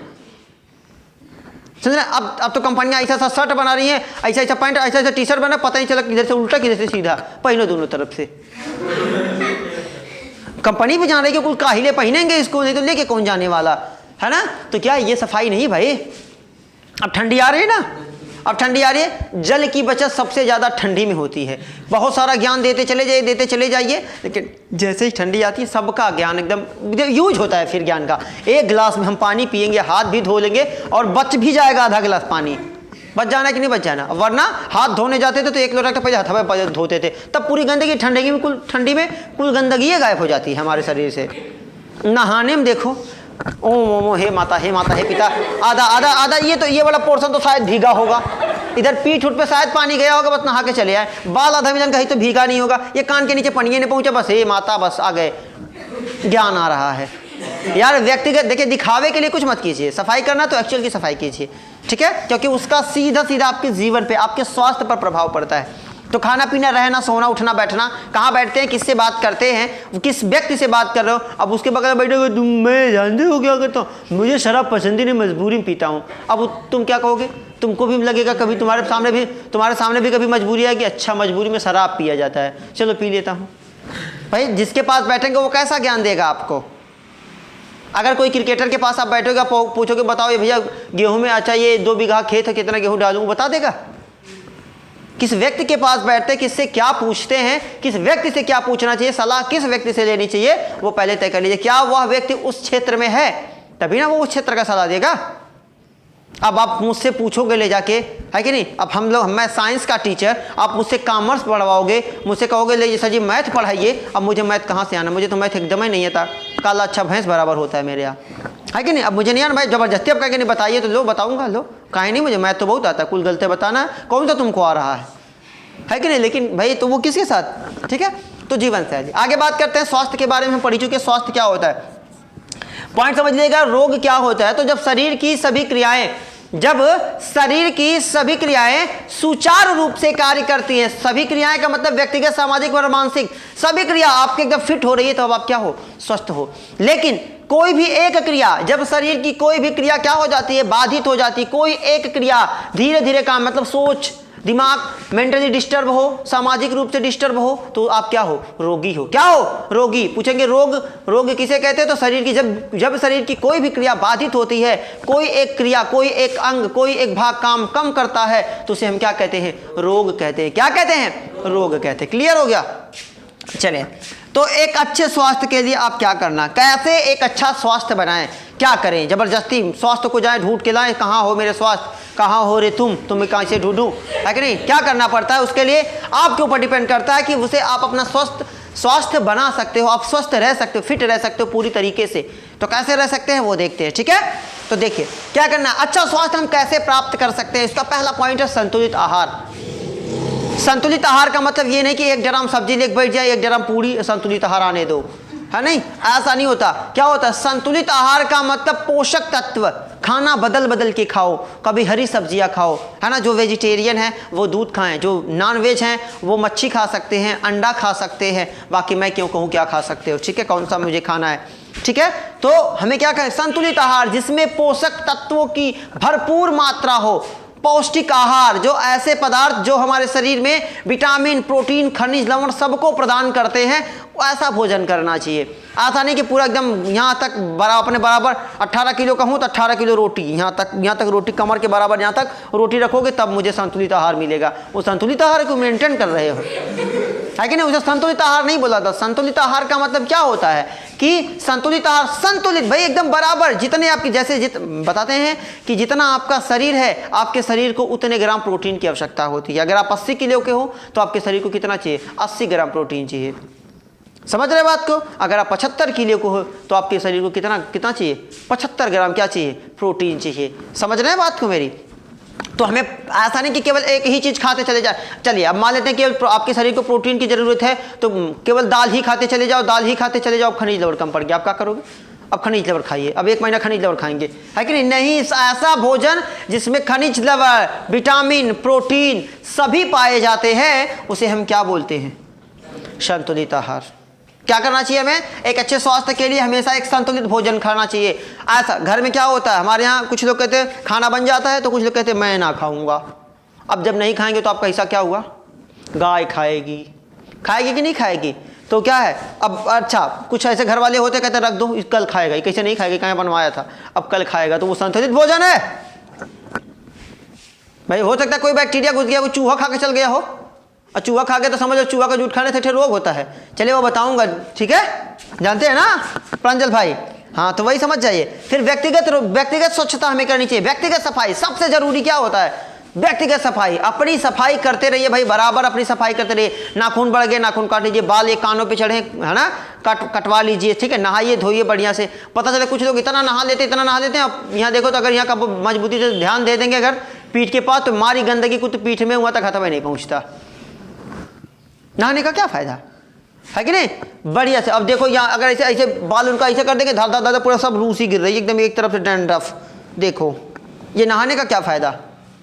समझ रहे। अब तो कंपनियां ऐसा ऐसा शर्ट बना रही हैं, ऐसा ऐसा पैंट, ऐसा ऐसा टी शर्ट बना, पता नहीं चला किधर से उल्टा किधर से सीधा, पहनो दोनों तरफ से। कंपनी भी जान रही है कि कुछ काहिले पहनेंगे इसको, नहीं तो लेके कौन जाने वाला, है ना। तो क्या ये सफाई नहीं भाई। अब ठंडी आ रही है ना, अब ठंडी आ रही है, जल की बचत सबसे ज़्यादा ठंडी में होती है। बहुत सारा ज्ञान देते चले जाइए, लेकिन जैसे ही ठंडी आती है सबका ज्ञान एकदम यूज होता है। फिर ज्ञान का, एक गिलास में हम पानी पिएंगे, हाथ भी धो लेंगे और बच भी जाएगा आधा गिलास पानी, बच जाना कि नहीं बच जाना। वरना हाथ धोने जाते थे तो 1 लोटा तक पहले हथवे धोते थे, तब पूरी गंदगी ठंडी में कुल गंदगी गायब हो जाती है हमारे शरीर से। नहाने में देखो, ओम ओम हे माता हे पिता, आधा ये वाला पोर्शन तो शायद भीगा होगा, इधर पीठ उठ पे शायद पानी गया होगा, बस नहा के चले आए। बाल आधा मिलन कहीं तो भीगा नहीं होगा, ये कान के नीचे पनिये नहीं पहुंचा, बस हे माता बस आ गए, ज्ञान आ रहा है। यार व्यक्तिगत देखिए, दिखावे के लिए कुछ मत कीजिए, सफाई करना तो एक्चुअल की सफाई कीजिए, ठीक है, क्योंकि उसका सीधा आपके जीवन पे, आपके स्वास्थ्य पर प्रभाव पड़ता है। तो खाना पीना रहना सोना उठना बैठना, कहाँ बैठते हैं, किससे बात करते हैं, किस व्यक्ति से बात कर रहे हो। अब उसके बगल में बैठोगे तुम, मैं जानते हो क्या करता हूँ, मुझे शराब पसंद ही नहीं, मजबूरी में पीता हूँ। अब तुम क्या कहोगे, तुमको भी लगेगा कभी तुम्हारे सामने भी कभी मजबूरी है कि अच्छा मजबूरी में शराब पिया जाता है, चलो पी लेता हूँ। भाई जिसके पास बैठेंगे वो कैसा ज्ञान देगा आपको। अगर कोई क्रिकेटर के पास आप बैठोगे, पूछोगे बताओ ये भैया गेहूं में अच्छा ये 2 बीघा खेत है, कितना गेहूं डालूं, बता देगा। किस व्यक्ति के पास बैठते हैं, किससे क्या पूछते हैं, किस व्यक्ति से क्या पूछना चाहिए, सलाह किस व्यक्ति से लेनी चाहिए, वो पहले तय कर लीजिए। क्या वह व्यक्ति उस क्षेत्र में है, तभी ना वो उस क्षेत्र का सलाह देगा। अब आप मुझसे पूछोगे ले जाके, है कि नहीं। अब मैं साइंस का टीचर, आप मुझसे कॉमर्स पढ़वाओगे, मुझसे कहोगे ले सर जी मैथ पढ़ाइए, अब मुझे मैथ कहाँ से आना, मुझे तो मैथ एकदम ही नहीं आता, काला अच्छा भैंस बराबर होता है मेरे यहाँ, है कि नहीं। अब मुझे नहीं आना भाई, जबरदस्ती अब कह के नहीं बताइए तो लो बताऊंगा, लो काहे नहीं, मुझे मैथ तो बहुत आता है, कुल गलते बताना कौन सा तुमको आ रहा है कि नहीं। लेकिन भाई तो वो किसके साथ, ठीक है। तो जीवन शैली, आगे बात करते हैं स्वास्थ्य के बारे में। हम पढ़ी चुके स्वास्थ्य क्या होता है, पॉइंट समझ लीजिएगा। रोग क्या होता है, तो जब शरीर की सभी क्रियाएं सुचारू रूप से कार्य करती हैं, सभी क्रियाएं का मतलब व्यक्तिगत सामाजिक और मानसिक सभी क्रिया आपके एकदम फिट हो रही है, तो अब आप क्या हो, स्वस्थ हो। लेकिन कोई भी एक क्रिया, जब शरीर की कोई भी क्रिया क्या हो जाती है, बाधित हो जाती है, कोई एक क्रिया धीरे धीरे काम मतलब सोच दिमाग मेंटली डिस्टर्ब हो, सामाजिक रूप से डिस्टर्ब हो, तो आप क्या हो, रोगी हो। क्या हो, रोगी। पूछेंगे रोग किसे कहते हैं, तो शरीर की जब शरीर की कोई भी क्रिया बाधित होती है, कोई एक क्रिया, कोई एक अंग, कोई एक भाग काम कम करता है, तो उसे हम क्या कहते हैं, रोग कहते हैं। क्या कहते हैं, रोग कहते हैं। क्लियर हो गया। चलिए, तो एक अच्छे स्वास्थ्य के लिए आप क्या करना, कैसे एक अच्छा स्वास्थ्य बनाएं, क्या करें। जबरदस्ती स्वास्थ्य को जाए ढूंढ के लाएं, कहाँ हो मेरे स्वास्थ्य, कहाँ हो रे तुम कहाँ से ढूंढूं, है कि नहीं। क्या करना पड़ता है, उसके लिए आपके ऊपर डिपेंड करता है कि उसे आप अपना स्वास्थ्य बना सकते हो, आप स्वस्थ रह सकते हो, फिट रह सकते हो पूरी तरीके से। तो कैसे रह सकते हैं वो देखते हैं, ठीक है। तो देखिए क्या करना, अच्छा स्वास्थ्य हम कैसे प्राप्त कर सकते हैं। इसका पहला पॉइंट है संतुलित आहार। संतुलित आहार का मतलब ये नहीं कि 1 ड्राम सब्जी लेके बैठ जाए, 1 ड्राम पूरी, संतुलित आहार आने दो, है नहीं, ऐसा नहीं होता। क्या होता है संतुलित आहार का मतलब पोषक तत्व, खाना बदल बदल के खाओ, कभी हरी सब्जियां खाओ, है ना। जो वेजिटेरियन है वो दूध खाएं, जो नॉन वेज हैं वो मच्छी खा सकते हैं, अंडा खा सकते हैं, बाकी मैं क्यों कहूँ क्या खा सकते हो, ठीक है, कौन सा मुझे खाना है, ठीक है। तो हमें क्या करें, संतुलित आहार जिसमें पोषक तत्वों की भरपूर मात्रा हो, पौष्टिक आहार, जो ऐसे पदार्थ जो हमारे शरीर में विटामिन, प्रोटीन, खनिज, लवण सबको प्रदान करते हैं, ऐसा भोजन करना चाहिए। ऐसा नहीं कि पूरा एकदम यहाँ तक अपने बराबर 18 किलो का हूँ तो 18 किलो रोटी, यहाँ तक रोटी कमर के बराबर यहाँ तक रोटी रखोगे तब मुझे संतुलित आहार मिलेगा। वो संतुलित आहार को मेंटेन कर रहे हो, है कि नहीं। उसे संतुलित आहार नहीं बोला था। संतुलित आहार का मतलब क्या होता है कि संतुलित आहार, संतुलित भाई एकदम बराबर, जितने आपकी जैसे बताते हैं कि जितना आपका शरीर है, आपके शरीर को उतने ग्राम प्रोटीन की आवश्यकता होती है। अगर आप 80 किलो के हो तो आपके शरीर को कितना चाहिए, 80 ग्राम प्रोटीन चाहिए। समझ रहे बात को। अगर आप 75 किलो को हो तो आपके शरीर को कितना चाहिए, 75 ग्राम क्या चाहिए, प्रोटीन चाहिए। समझ रहे हैं बात को मेरी। तो हमें ऐसा नहीं कि केवल एक ही चीज़ खाते चले जाए। चलिए अब मान लेते हैं कि आपके शरीर को प्रोटीन की ज़रूरत है तो केवल दाल ही खाते चले जाओ, दाल ही खाते चले जाओ, खनिज लवण कम पड़ गया, आप क्या करोगे, अब खनिज लवण खाइए, अब 1 महीना खनिज लवण खाएंगे, है कि नहीं। नहीं, ऐसा भोजन जिसमें खनिज लवण, विटामिन, प्रोटीन सभी पाए जाते हैं उसे हम क्या बोलते हैं, संतुलित आहार। क्या करना चाहिए हमें, एक अच्छे स्वास्थ्य के लिए हमेशा एक संतुलित भोजन खाना चाहिए। ऐसा घर में क्या होता है, हमारे यहाँ कुछ लोग कहते हैं खाना बन जाता है तो कुछ लोग कहते हैं मैं ना खाऊंगा। अब जब नहीं खाएंगे तो आपका हिस्सा क्या हुआ, गाय खाएगी कि नहीं खाएगी, तो क्या है। अब अच्छा कुछ ऐसे घर वाले होते कहते रख दो, कल खाएगा, कैसे नहीं खाएगा, कहाँ बनवाया था, अब कल खाएगा, तो वो संतुलित भोजन है भाई। हो सकता है कोई बैक्टीरिया घुस गया, वो चूहा खा के चल गया हो, और चूहा खा के तो समझो चूहा का जूठ खाने से रोग होता है। चलिए वो बताऊंगा, ठीक है, जानते हैं ना प्रांजल भाई। हाँ तो वही समझ जाइए। फिर व्यक्तिगत स्वच्छता हमें करनी चाहिए। व्यक्तिगत सफाई सबसे जरूरी क्या होता है, व्यक्तिगत सफाई। अपनी सफाई करते रहिए भाई, बराबर अपनी सफाई करते रहिए। नाखून बढ़ गए नाखून काट लीजिए, बाल एक कानों पे चढ़े है ना कटवा लीजिए, ठीक है। नहाइए धोइए बढ़िया से। पता चले कुछ लोग इतना नहा लेते हैं। अब यहाँ देखो तो अगर यहाँ का मजबूती से ध्यान दे देंगे अगर पीठ के पास, तो मारी गंदगी कुछ पीठ में हुआ तक खत्म ही नहीं पहुँचता। नहाने का क्या फायदा, है कि नहीं, बढ़िया से। अब देखो यहाँ अगर ऐसे बाल उनका ऐसे कर देंगे, धर धर धर पूरा सब रूसी गिर रही है एकदम एक तरफ से डैंड्रफ। देखो ये नहाने का क्या फ़ायदा,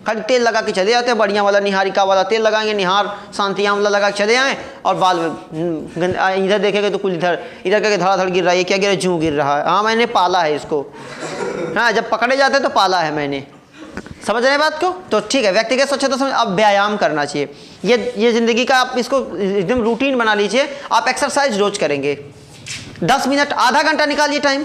खाली तेल लगा के चले जाते हैं, बढ़िया वाला निहारिका वाला तेल लगाएंगे, निहार शांति आंवला लगा के चले आएँ, और बाल में इधर देखेंगे तो कुछ इधर करके धड़ाधड़ गिर रहा है। क्या गिर रहा है, जूँ गिर रहा है। हाँ मैंने पाला है इसको, हाँ जब पकड़े जाते हैं तो पाला है मैंने। समझ रहे हैं बात को। तो ठीक है, व्यक्तिगत स्वच्छता समझ। अब व्यायाम करना चाहिए। ये ज़िंदगी का आप इसको एकदम रूटीन बना लीजिए। आप एक्सरसाइज रोज करेंगे, 10 मिनट आधा घंटा निकालिए टाइम,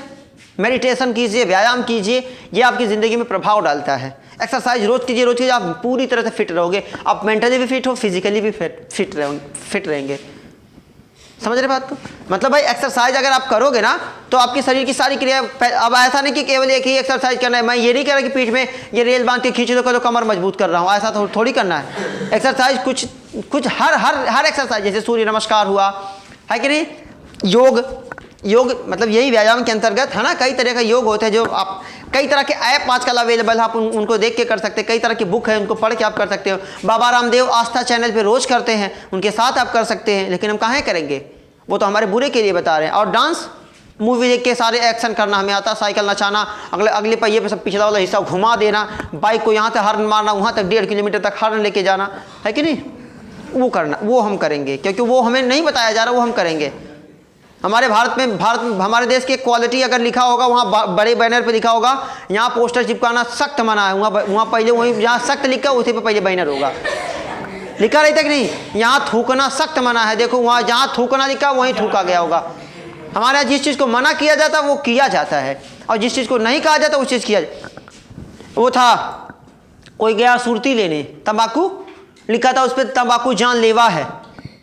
मेडिटेशन कीजिए, व्यायाम कीजिए। ये आपकी ज़िंदगी में प्रभाव डालता है। एक्सरसाइज रोज कीजिए, आप पूरी तरह से फिट रहोगे। आप मेंटली भी फिट हो, फिजिकली भी फिट रहेंगे। समझ रहे बात को। मतलब भाई एक्सरसाइज अगर आप करोगे ना तो आपकी शरीर की सारी क्रिया। अब ऐसा नहीं कि केवल एक ही एक्सरसाइज करना है। मैं ये नहीं कह रहा कि पीठ में ये रेल बांध के खींच लो कमर मजबूत कर रहा हूँ, ऐसा थोड़ी करना है। एक्सरसाइज कुछ हर एक्सरसाइज, जैसे सूर्य नमस्कार हुआ, है कि नहीं, योग मतलब यही व्यायाम के अंतर्गत है ना। कई तरह का योग होते हैं जो आप, कई तरह के ऐप आजकल अवेलेबल है, आप उनको देख के कर सकते हैं। कई तरह की बुक है, उनको पढ़ के आप कर सकते हो। बाबा रामदेव आस्था चैनल पे रोज करते हैं, उनके साथ आप कर सकते हैं। लेकिन हम कहाँ करेंगे, वो तो हमारे बुरे के लिए बता रहे हैं। और डांस मूवी देख के सारे एक्शन करना हमें आता, साइकिल नचाना, अगले पहिए पे सब पिछला वाला हिस्सा घुमा देना, बाइक को यहाँ से हॉर्न मारना, वहाँ तक 1.5 किलोमीटर तक हॉर्न लेके जाना, है कि नहीं, वो करना, वो हम करेंगे। क्योंकि वो हमें नहीं बताया जा रहा, वो हम करेंगे। हमारे हमारे देश की क्वालिटी अगर लिखा होगा, वहाँ बड़े बैनर पे लिखा होगा यहाँ पोस्टर चिपकाना सख्त मना है, वहाँ पहले वहीं जहाँ सख्त लिखा उसी पे पहले बैनर होगा, लिखा रहता कि नहीं, यहाँ थूकना सख्त मना है। देखो वहाँ जहाँ थूकना लिखा वहीं थूका गया होगा। हमारे यहाँ जिस चीज़ को मना किया जाता वो किया जाता है, और जिस चीज़ को नहीं कहा जाता उस चीज़ किया जाता। वो था कोई गया सुरती लेने, तंबाकू लिखा था उस पर, तंबाकू जानलेवा है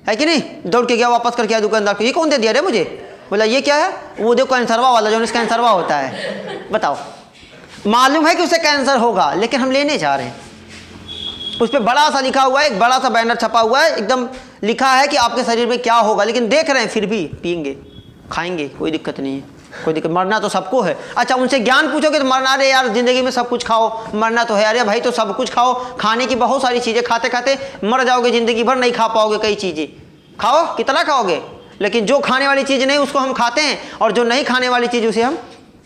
कि नहीं, दौड़ के गया वापस करके दुकानदार को, ये कौन दे दिया रे मुझे, बोला ये क्या है, वो देखो कैंसरवा वाला, जो इसका कैंसरवा होता है। बताओ, मालूम है कि उसे कैंसर होगा लेकिन हम लेने जा रहे हैं। उस पर बड़ा सा लिखा हुआ है, एक बड़ा सा बैनर छपा हुआ है, एकदम लिखा है कि आपके शरीर में क्या होगा, लेकिन देख रहे हैं फिर भी पिएंगे खाएंगे, कोई दिक्कत नहीं है, कोई दिक्कत, मरना तो सबको है। अच्छा उनसे ज्ञान पूछोगे तो मरना, अरे यार ज़िंदगी में सब कुछ खाओ, मरना तो है। अरे भाई तो सब कुछ खाओ, खाने की बहुत सारी चीज़ें, खाते खाते मर जाओगे, ज़िंदगी भर नहीं खा पाओगे, कई चीज़ें खाओ, कितना खाओगे, लेकिन जो खाने वाली चीज़ नहीं उसको हम खाते हैं, और जो नहीं खाने वाली चीज़ उसे हम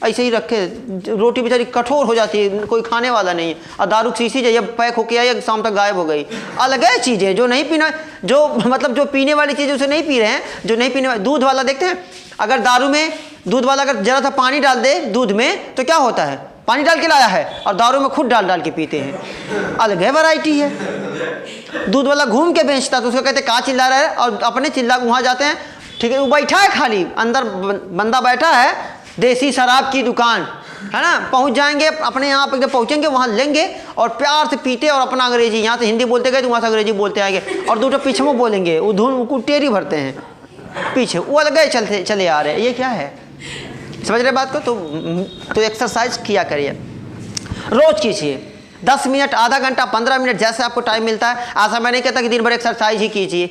ऐसे ही रखे। रोटी बेचारी कठोर हो जाती है, कोई खाने वाला नहीं है। और दारू की शीशी जब पैक होके आई शाम तक गायब हो गई। अलग है चीज़ें जो नहीं पीना, जो मतलब जो पीने वाली चीज़ उसे नहीं पी रहे हैं, जो नहीं पीने वाले। दूध वाला देखते हैं, अगर दारू में दूध वाला अगर जरा सा पानी डाल दे दूध में तो क्या होता है, पानी डाल के लाया है, और दारू में खुद डाल डाल के पीते हैं। अलग है वैरायटी है। दूध वाला घूम के बेचता तो उसको कहते कहाँ चिल्ला रहा है, और अपने चिल्ला वहाँ जाते हैं, ठीक है, वो बैठा है खाली, अंदर बंदा बैठा है, देसी शराब की दुकान है ना, पहुंच जाएंगे अपने यहाँ पे, जब पहुंचेंगे वहाँ लेंगे और प्यार से पीते, और अपना अंग्रेजी यहाँ से हिंदी बोलते गए तो वहाँ से अंग्रेजी बोलते आएंगे, और दूसरा पीछे में बोलेंगे, वो धुन को टेरी भरते हैं पीछे, वो अलग है चलते चले आ रहे हैं। ये क्या है, समझ रहे बात को? तो एक्सरसाइज किया करिए, रोज कीजिए, 10 मिनट, आधा घंटा, 15 मिनट, जैसे आपको टाइम मिलता है। ऐसा मैं नहीं कहता कि दिन भर एक्सरसाइज ही कीजिए,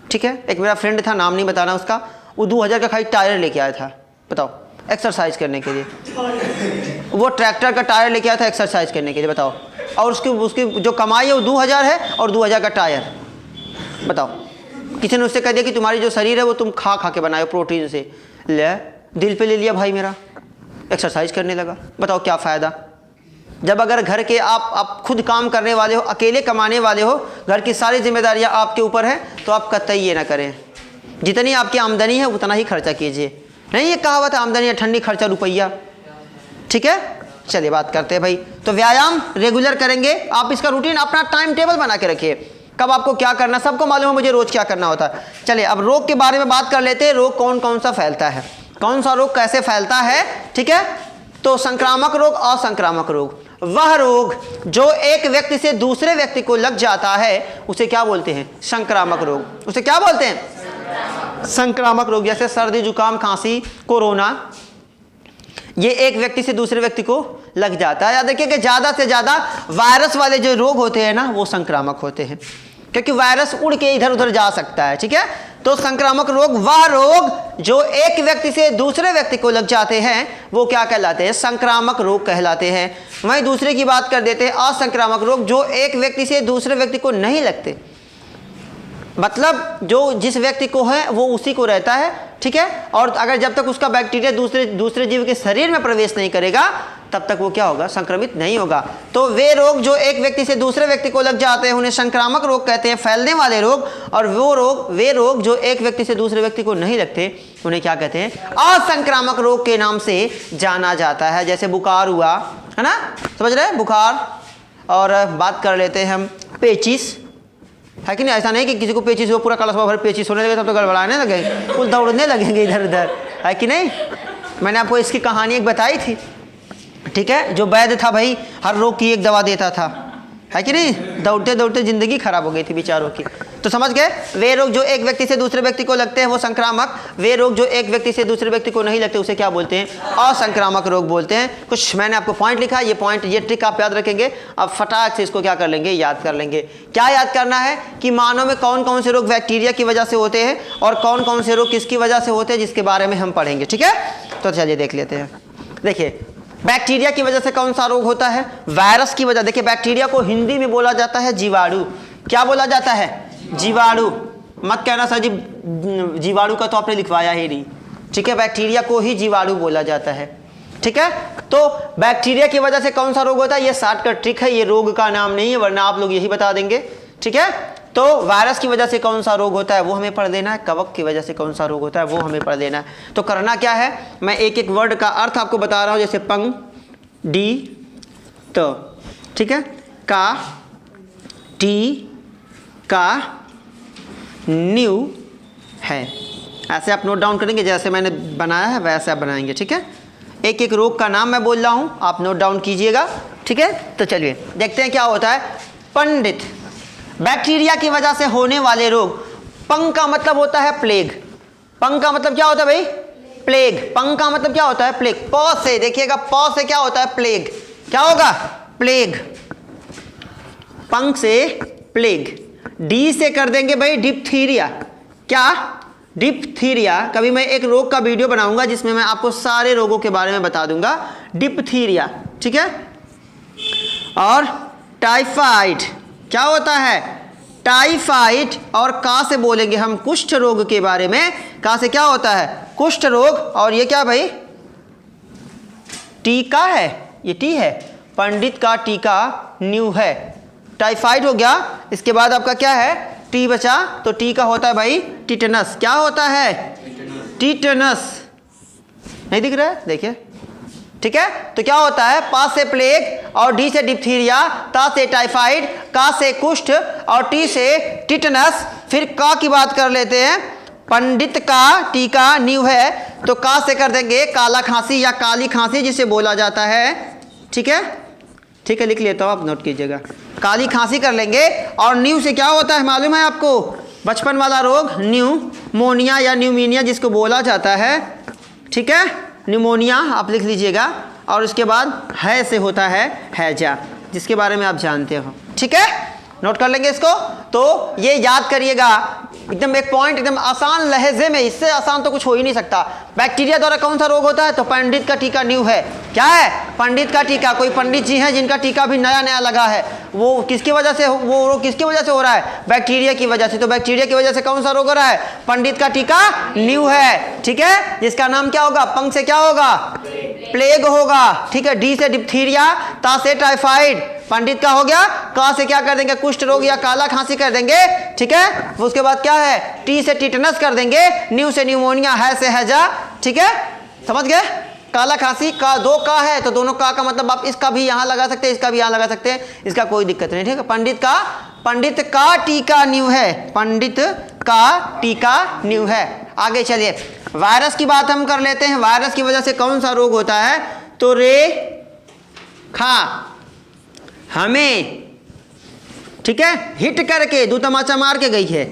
ठीक है। एक मेरा फ्रेंड था, नाम नहीं बताना उसका, वो 2000 का खाली टायर लेके आया था, बताओ, एक्सरसाइज करने के लिए। वो ट्रैक्टर का टायर लेके आया था एक्सरसाइज करने के लिए, बताओ। और उसकी जो कमाई है वो 2000 है, और 2000 का टायर, बताओ। किसी ने उससे कह दिया कि तुम्हारी जो शरीर है वो तुम खा खा के बनाए प्रोटीन से, ले दिल पे ले लिया भाई मेरा, एक्सरसाइज करने लगा। बताओ क्या फ़ायदा, जब अगर घर के आप खुद काम करने वाले हो, अकेले कमाने वाले हो, घर की सारी जिम्मेदारियां आपके ऊपर है, तो आप कतई ये ना करें। जितनी आपकी आमदनी है उतना ही खर्चा कीजिए। नहीं ये कहावत है, आमदनी है ठंडी, खर्चा रुपया, ठीक है। चलिए बात करते हैं भाई। तो व्यायाम रेगुलर करेंगे आप, इसका रूटीन अपना टाइम टेबल बना के रखिए, कब आपको क्या करना, सबको मालूम है मुझे रोज़ क्या करना होता है। चलिए अब रोग के बारे में बात कर लेते हैं। रोग कौन कौन सा फैलता है, कौन सा रोग कैसे फैलता है, ठीक है। तो संक्रामक रोग, असंक्रामक रोग, वह रोग जो एक व्यक्ति से दूसरे व्यक्ति को लग जाता है उसे क्या बोलते हैं, संक्रामक रोग। उसे क्या बोलते हैं, संक्रामक रोग। जैसे सर्दी, जुकाम, खांसी, कोरोना, ये एक व्यक्ति से दूसरे व्यक्ति को लग जाता है। या देखिए कि ज़्यादा से ज़्यादा वायरस वाले जो रोग होते हैं ना वो संक्रामक होते हैं, क्योंकि वायरस उड़ के इधर उधर जा सकता है, ठीक है। तो संक्रामक रोग, वह रोग जो एक व्यक्ति से दूसरे व्यक्ति को लग जाते हैं वो क्या कहलाते हैं, संक्रामक रोग कहलाते हैं। वहीं दूसरे की बात कर देते हैं, असंक्रामक रोग, जो एक व्यक्ति से दूसरे व्यक्ति को नहीं लगते, मतलब जो जिस व्यक्ति को है वो उसी को रहता है, ठीक है। और अगर जब तक उसका बैक्टीरिया दूसरे जीव के शरीर में प्रवेश नहीं करेगा तब तक वो क्या होगा, संक्रमित नहीं होगा। तो वे रोग जो एक व्यक्ति से दूसरे व्यक्ति को लग जाते हैं उन्हें संक्रामक रोग कहते हैं, फैलने वाले रोग। और वे रोग जो एक व्यक्ति से दूसरे व्यक्ति को नहीं लगते उन्हें क्या कहते हैं, असंक्रामक रोग के नाम से जाना जाता है। जैसे बुखार हुआ है ना, समझ रहे हैं, बुखार। और बात कर लेते हैं हम पेचिस, है कि नहीं। ऐसा नहीं कि किसी को पेचिस हो, पूरा क्लास भर पेचिस होने लगे तब तो गड़बड़ाने लगे, कुछ दौड़ने लगेंगे इधर उधर, है कि नहीं। मैंने आपको इसकी कहानी एक बताई थी, ठीक है। जो वैद्य था भाई, हर रोग की एक दवा देता था, है कि नहीं। दौड़ते दौड़ते ज़िंदगी खराब हो गई थी बेचारों की। तो समझ गए, वे रोग जो एक व्यक्ति से दूसरे व्यक्ति को लगते हैं वो संक्रामक, वे रोग जो एक व्यक्ति से दूसरे व्यक्ति को नहीं लगते उसे क्या बोलते हैं, असंक्रामक रोग बोलते हैं। कुछ मैंने आपको पॉइंट लिखा, ये पॉइंट, ये ट्रिक आप याद रखेंगे। अब फटाक से इसको क्या कर लेंगे, याद कर लेंगे। क्या याद करना है कि मानव में कौन कौन से रोग बैक्टीरिया की वजह से होते हैं और कौन कौन से रोग किसकी वजह से होते हैं, जिसके बारे में हम पढ़ेंगे, ठीक है। तो चलिए देख लेते हैं। देखिए बैक्टीरिया की वजह से कौन सा रोग होता है, वायरस की वजह। देखिए बैक्टीरिया को हिंदी में बोला जाता है जीवाणु। क्या बोला जाता है, जीवाणु। मत कहना सर जी जीवाणु का तो आपने लिखवाया ही नहीं, ठीक है। बैक्टीरिया को ही जीवाणु बोला जाता है, ठीक है। तो बैक्टीरिया की वजह से कौन सा रोग होता है, ये शॉर्टकट ट्रिक है, ये रोग का नाम नहीं है, वरना आप लोग यही बता देंगे, ठीक है। तो वायरस की वजह से कौन सा रोग होता है वो हमें पढ़ लेना है, कवक की वजह से कौन सा रोग होता है वो हमें पढ़ लेना है। तो करना क्या है, मैं एक एक वर्ड का अर्थ आपको बता रहा हूँ, जैसे पंग, डी, तो, ठीक है, का, टी, का, न्यू है। ऐसे आप नोट डाउन करेंगे, जैसे मैंने बनाया है वैसे आप बनाएंगे, ठीक है। एक एक रोग का नाम मैं बोल रहा हूँ, आप नोट डाउन कीजिएगा, ठीक है। तो चलिए देखते हैं क्या होता है। पंडित, बैक्टीरिया की वजह से होने वाले रोग। पंग का मतलब होता है प्लेग। पंग का मतलब क्या होता है भाई, प्लेग। पंग का मतलब क्या होता है, प्लेग। पौ से देखिएगा, पौ से क्या होता है, प्लेग। क्या होगा, प्लेग। पंग से प्लेग। डी से कर देंगे भाई डिप्थीरिया। क्या, डिप्थीरिया। कभी मैं एक रोग का वीडियो बनाऊंगा जिसमें मैं आपको सारे रोगों के बारे में बता दूंगा, डिप्थीरिया, ठीक है। और टाइफाइड, क्या होता है, टाइफाइड, और का से बोलेंगे हम कुष्ठ रोग के बारे में। का से क्या होता है? कुष्ठ रोग। और ये क्या भाई? टीका है, ये टी है, पंडित का टीका न्यू है। टाइफाइड हो गया, इसके बाद आपका क्या है? टी बचा, तो टी का होता है भाई टिटनस। क्या होता है? टिटनस। नहीं दिख रहा है? देखिए, ठीक है। तो क्या होता है? पा से प्लेग, और डी से डिप्थीरिया, ता से टाइफाइड, का से कुष्ठ, और टी से टिटनस। फिर का की बात कर लेते हैं। पंडित का टीका न्यू है, तो का से कर देंगे काला खांसी या काली खांसी जिसे बोला जाता है। ठीक है, ठीक है, लिख लेता हूँ, आप नोट कीजिएगा। काली खांसी कर लेंगे। और न्यू से क्या होता है मालूम है आपको? बचपन वाला रोग न्यूमोनिया या न्यूमीनिया जिसको बोला जाता है। ठीक है, न्यूमोनिया आप लिख लीजिएगा। और उसके बाद है से होता है हैजा, जिसके बारे में आप जानते हो। ठीक है, नोट कर लेंगे इसको। तो ये याद करिएगा, एकदम एक पॉइंट, एकदम आसान लहजे में, इससे आसान तो कुछ हो ही नहीं सकता। बैक्टीरिया द्वारा कौन सा रोग होता है? तो पंडित का टीका न्यू है। क्या है? पंडित का टीका। कोई पंडित जी हैं जिनका टीका भी नया नया लगा है, वो किसकी वजह से, वो रोग किसकी वजह से हो रहा है? बैक्टीरिया की वजह से। तो बैक्टीरिया की वजह से कौन सा रोग हो रहा है? पंडित का टीका न्यू है। ठीक है, जिसका नाम क्या होगा? पंख से क्या होगा? प्लेग होगा। ठीक है, डी से डिप्थीरिया, ता से टाइफाइड, पंडित का हो गया। का से क्या कर देंगे? कुष्ठ रोग या काला खांसी कर देंगे। ठीक है, उसके बाद क्या है? टी से टिटनस कर देंगे, न्यू से न्यूमोनिया, है से हैजा। ठीक है, समझ गए? काला खांसी का दो का है, तो दोनों का मतलब आप इसका भी यहाँ लगा सकते हैं, इसका भी यहाँ लगा सकते हैं, इसका कोई दिक्कत नहीं। ठीक है, पंडित का टीका न्यू है, पंडित का टीका न्यू है। आगे चलिए, वायरस की बात हम कर लेते हैं। वायरस की वजह से कौन सा रोग होता है? तो रेखा हमें, ठीक है, हिट करके, दो तमाचा मार के गई है,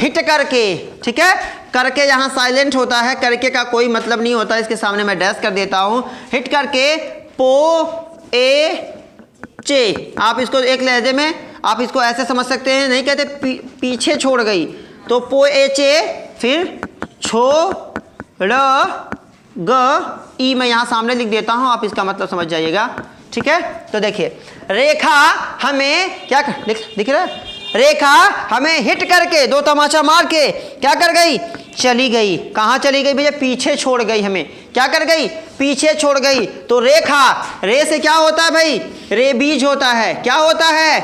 हिट करके। ठीक है, करके यहाँ साइलेंट होता है, करके का कोई मतलब नहीं होता, इसके सामने मैं डैश कर देता हूँ। हिट करके पो ए चे, आप इसको एक लहजे में आप इसको ऐसे समझ सकते हैं, नहीं कहते पीछे छोड़ गई, तो पो ए चे, फिर छो र ग ई मैं यहाँ सामने लिख देता हूँ, आप इसका मतलब समझ जाइएगा। ठीक है, तो देखिए, रेखा हमें क्या दिख रहा है? रेखा हमें हिट करके, दो तमाचा मार के क्या कर गई? चली गई। कहाँ चली गई भैया? पीछे छोड़ गई हमें। क्या कर गई? पीछे छोड़ गई। तो रेखा, रे से क्या होता है भाई? रेबीज होता है। क्या होता है?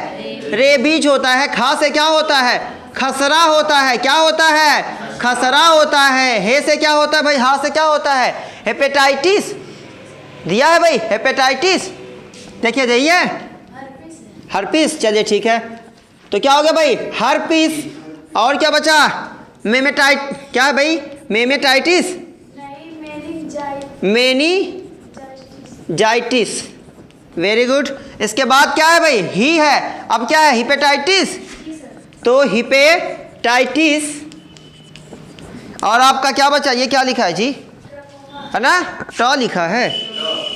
रेबीज होता है। खा से क्या होता है? खसरा होता है। क्या होता है? खसरा होता है। हे से क्या होता है भाई? हा से क्या होता है? हेपेटाइटिस दिया है भाई, हेपेटाइटिस देखिए, जाइए, हर्पिस। चलिए ठीक है, तो क्या हो गया भाई? हर्पिस। और क्या बचा? मेमेटाइट, क्या है भाई? मेमेटाइटिस, मेनीजाइटिस। Very good. इसके बाद क्या है भाई? ही है। अब क्या है? हिपेटाइटिस, तो हिपेटाइटिस। और आपका क्या बचा? ये क्या लिखा है जी? है ना, ट लिखा है,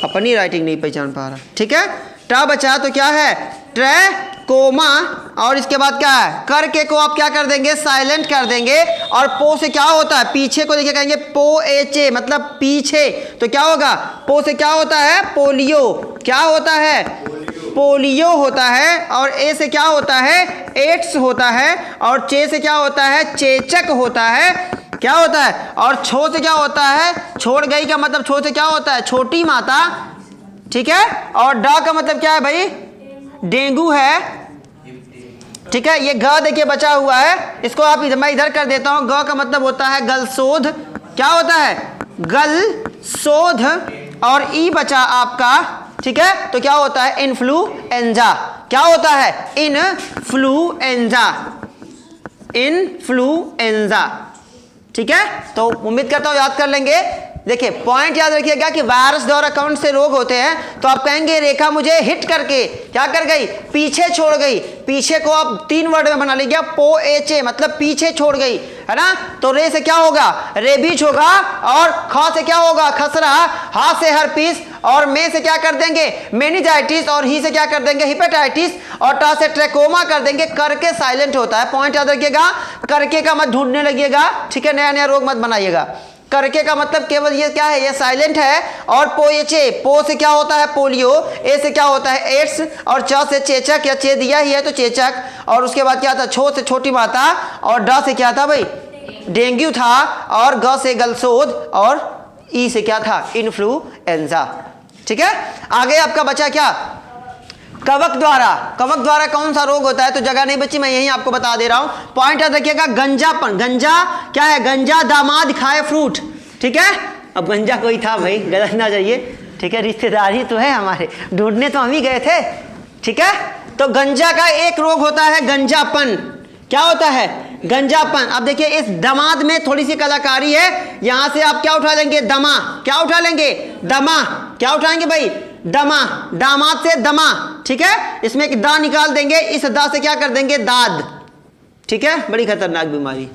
अपनी राइटिंग नहीं पहचान पा रहा। ठीक है, ट बचा, तो क्या है? ट्रैकोमा। और इसके बाद क्या है? करके को आप क्या कर देंगे? साइलेंट कर देंगे। और पो से क्या होता है? पीछे को देखिए, कहेंगे पो एचे, मतलब पीछे, तो क्या होगा? पो से क्या होता है? पोलियो। क्या होता है? पोलियो होता है। और ए से क्या होता है? एड्स होता है। और चे से क्या होता है? चेचक होता है। क्या होता है? और छो से क्या होता है? छोड़ गई का मतलब छो से क्या होता है? छोटी माता। ठीक है, और डा का मतलब क्या है भाई? डेंगू है। ठीक है, ये ग देखिए बचा हुआ है, इसको आप मैं इधर कर देता हूं। ग का मतलब होता है गलशोध। क्या होता है? गलशोध। और ई बचा आपका, ठीक है, तो क्या होता है? इन्फ्लुएंजा। क्या होता है? Influenza, influenza. ठीक है, तो उम्मीद करता हूँ याद कर लेंगे। देखिए, पॉइंट याद रखिएगा कि वायरस द्वारा कौन से रोग होते हैं। तो आप कहेंगे रेखा मुझे हिट करके क्या कर गई? पीछे छोड़ गई। पीछे को आप 3 वर्ड में बना लीजिए, पो एचे, मतलब पीछे छोड़ गई, है ना। तो रे से क्या होगा? रेबीज होगा। और ख से क्या होगा? खसरा। हा से हर्पिस। और में से क्या कर देंगे? मेनिजाइटिस। और ही से क्या कर देंगे? हिपेटाइटिस। और टा से ट्रैकोमा कर देंगे। करके साइलेंट होता है। पॉइंट याद रखिएगा, करके का मत ढूंढने लगिएगा। ठीक है, नया नया रोग मत बनाइएगा। करके का मतलब केवल ये क्या है, ये साइलेंट है। और पोएचे, पो से क्या होता है पोलियो, ए से क्या होता है एड्स, और च से चेचक या चे दिया ही है तो चेचक, और उसके बाद क्या था छो से छोटी माता, और ड से क्या था भाई डेंगू था, और ग से गलसोद, और ई से क्या था इन्फ्लुएंजा। ठीक है, आगे आपका बचा क्या कवक द्वारा। कवक द्वारा कौन सा रोग होता है, तो जगह नहीं बची, मैं यही आपको बता दे रहा हूं। पॉइंट याद रखिएगा, गंजापन, गंजा क्या है, गंजा दामाद खाए फ्रूट। ठीक है, अब गंजा कोई था भाई, गलत ना जाइए। ठीक है, रिश्तेदारी तो है हमारे, ढूंढने तो हम ही गए थे। ठीक है, तो गंजा का एक रोग होता है गंजापन। क्या होता है गंजापन। अब देखिए इस दामाद में थोड़ी सी कलाकारी है, यहां से आप क्या उठा लेंगे दमा, क्या उठा लेंगे दमा, क्या उठाएंगे भाई दमा, दामाद से दमा। ठीक है, इसमें एक दा निकाल देंगे, इस दा से क्या कर देंगे दाद। ठीक है, बड़ी खतरनाक बीमारी।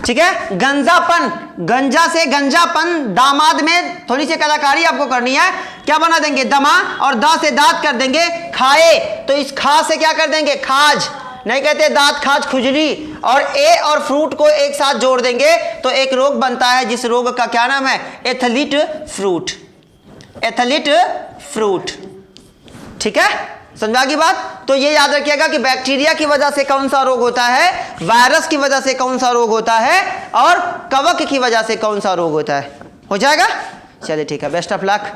ठीक है, गंजापन, गंजा से गंजापन, दामाद में थोड़ी सी कलाकारी आपको करनी है, क्या बना देंगे दमा, और दा से दांत कर देंगे खाए, तो इस खा से क्या कर देंगे खाज, नहीं कहते दांत खाज खुजली, और ए और फ्रूट को एक साथ जोड़ देंगे तो एक रोग बनता है, जिस रोग का क्या नाम है एथलीट फ्रूट, एथलीट फ्रूट। ठीक है, समझा की बात। तो ये याद रखिएगा कि बैक्टीरिया की वजह से कौन सा रोग होता है, वायरस की वजह से कौन सा रोग होता है, और कवक की वजह से कौन सा रोग होता है। हो जाएगा, चलिए ठीक है, बेस्ट ऑफ लक।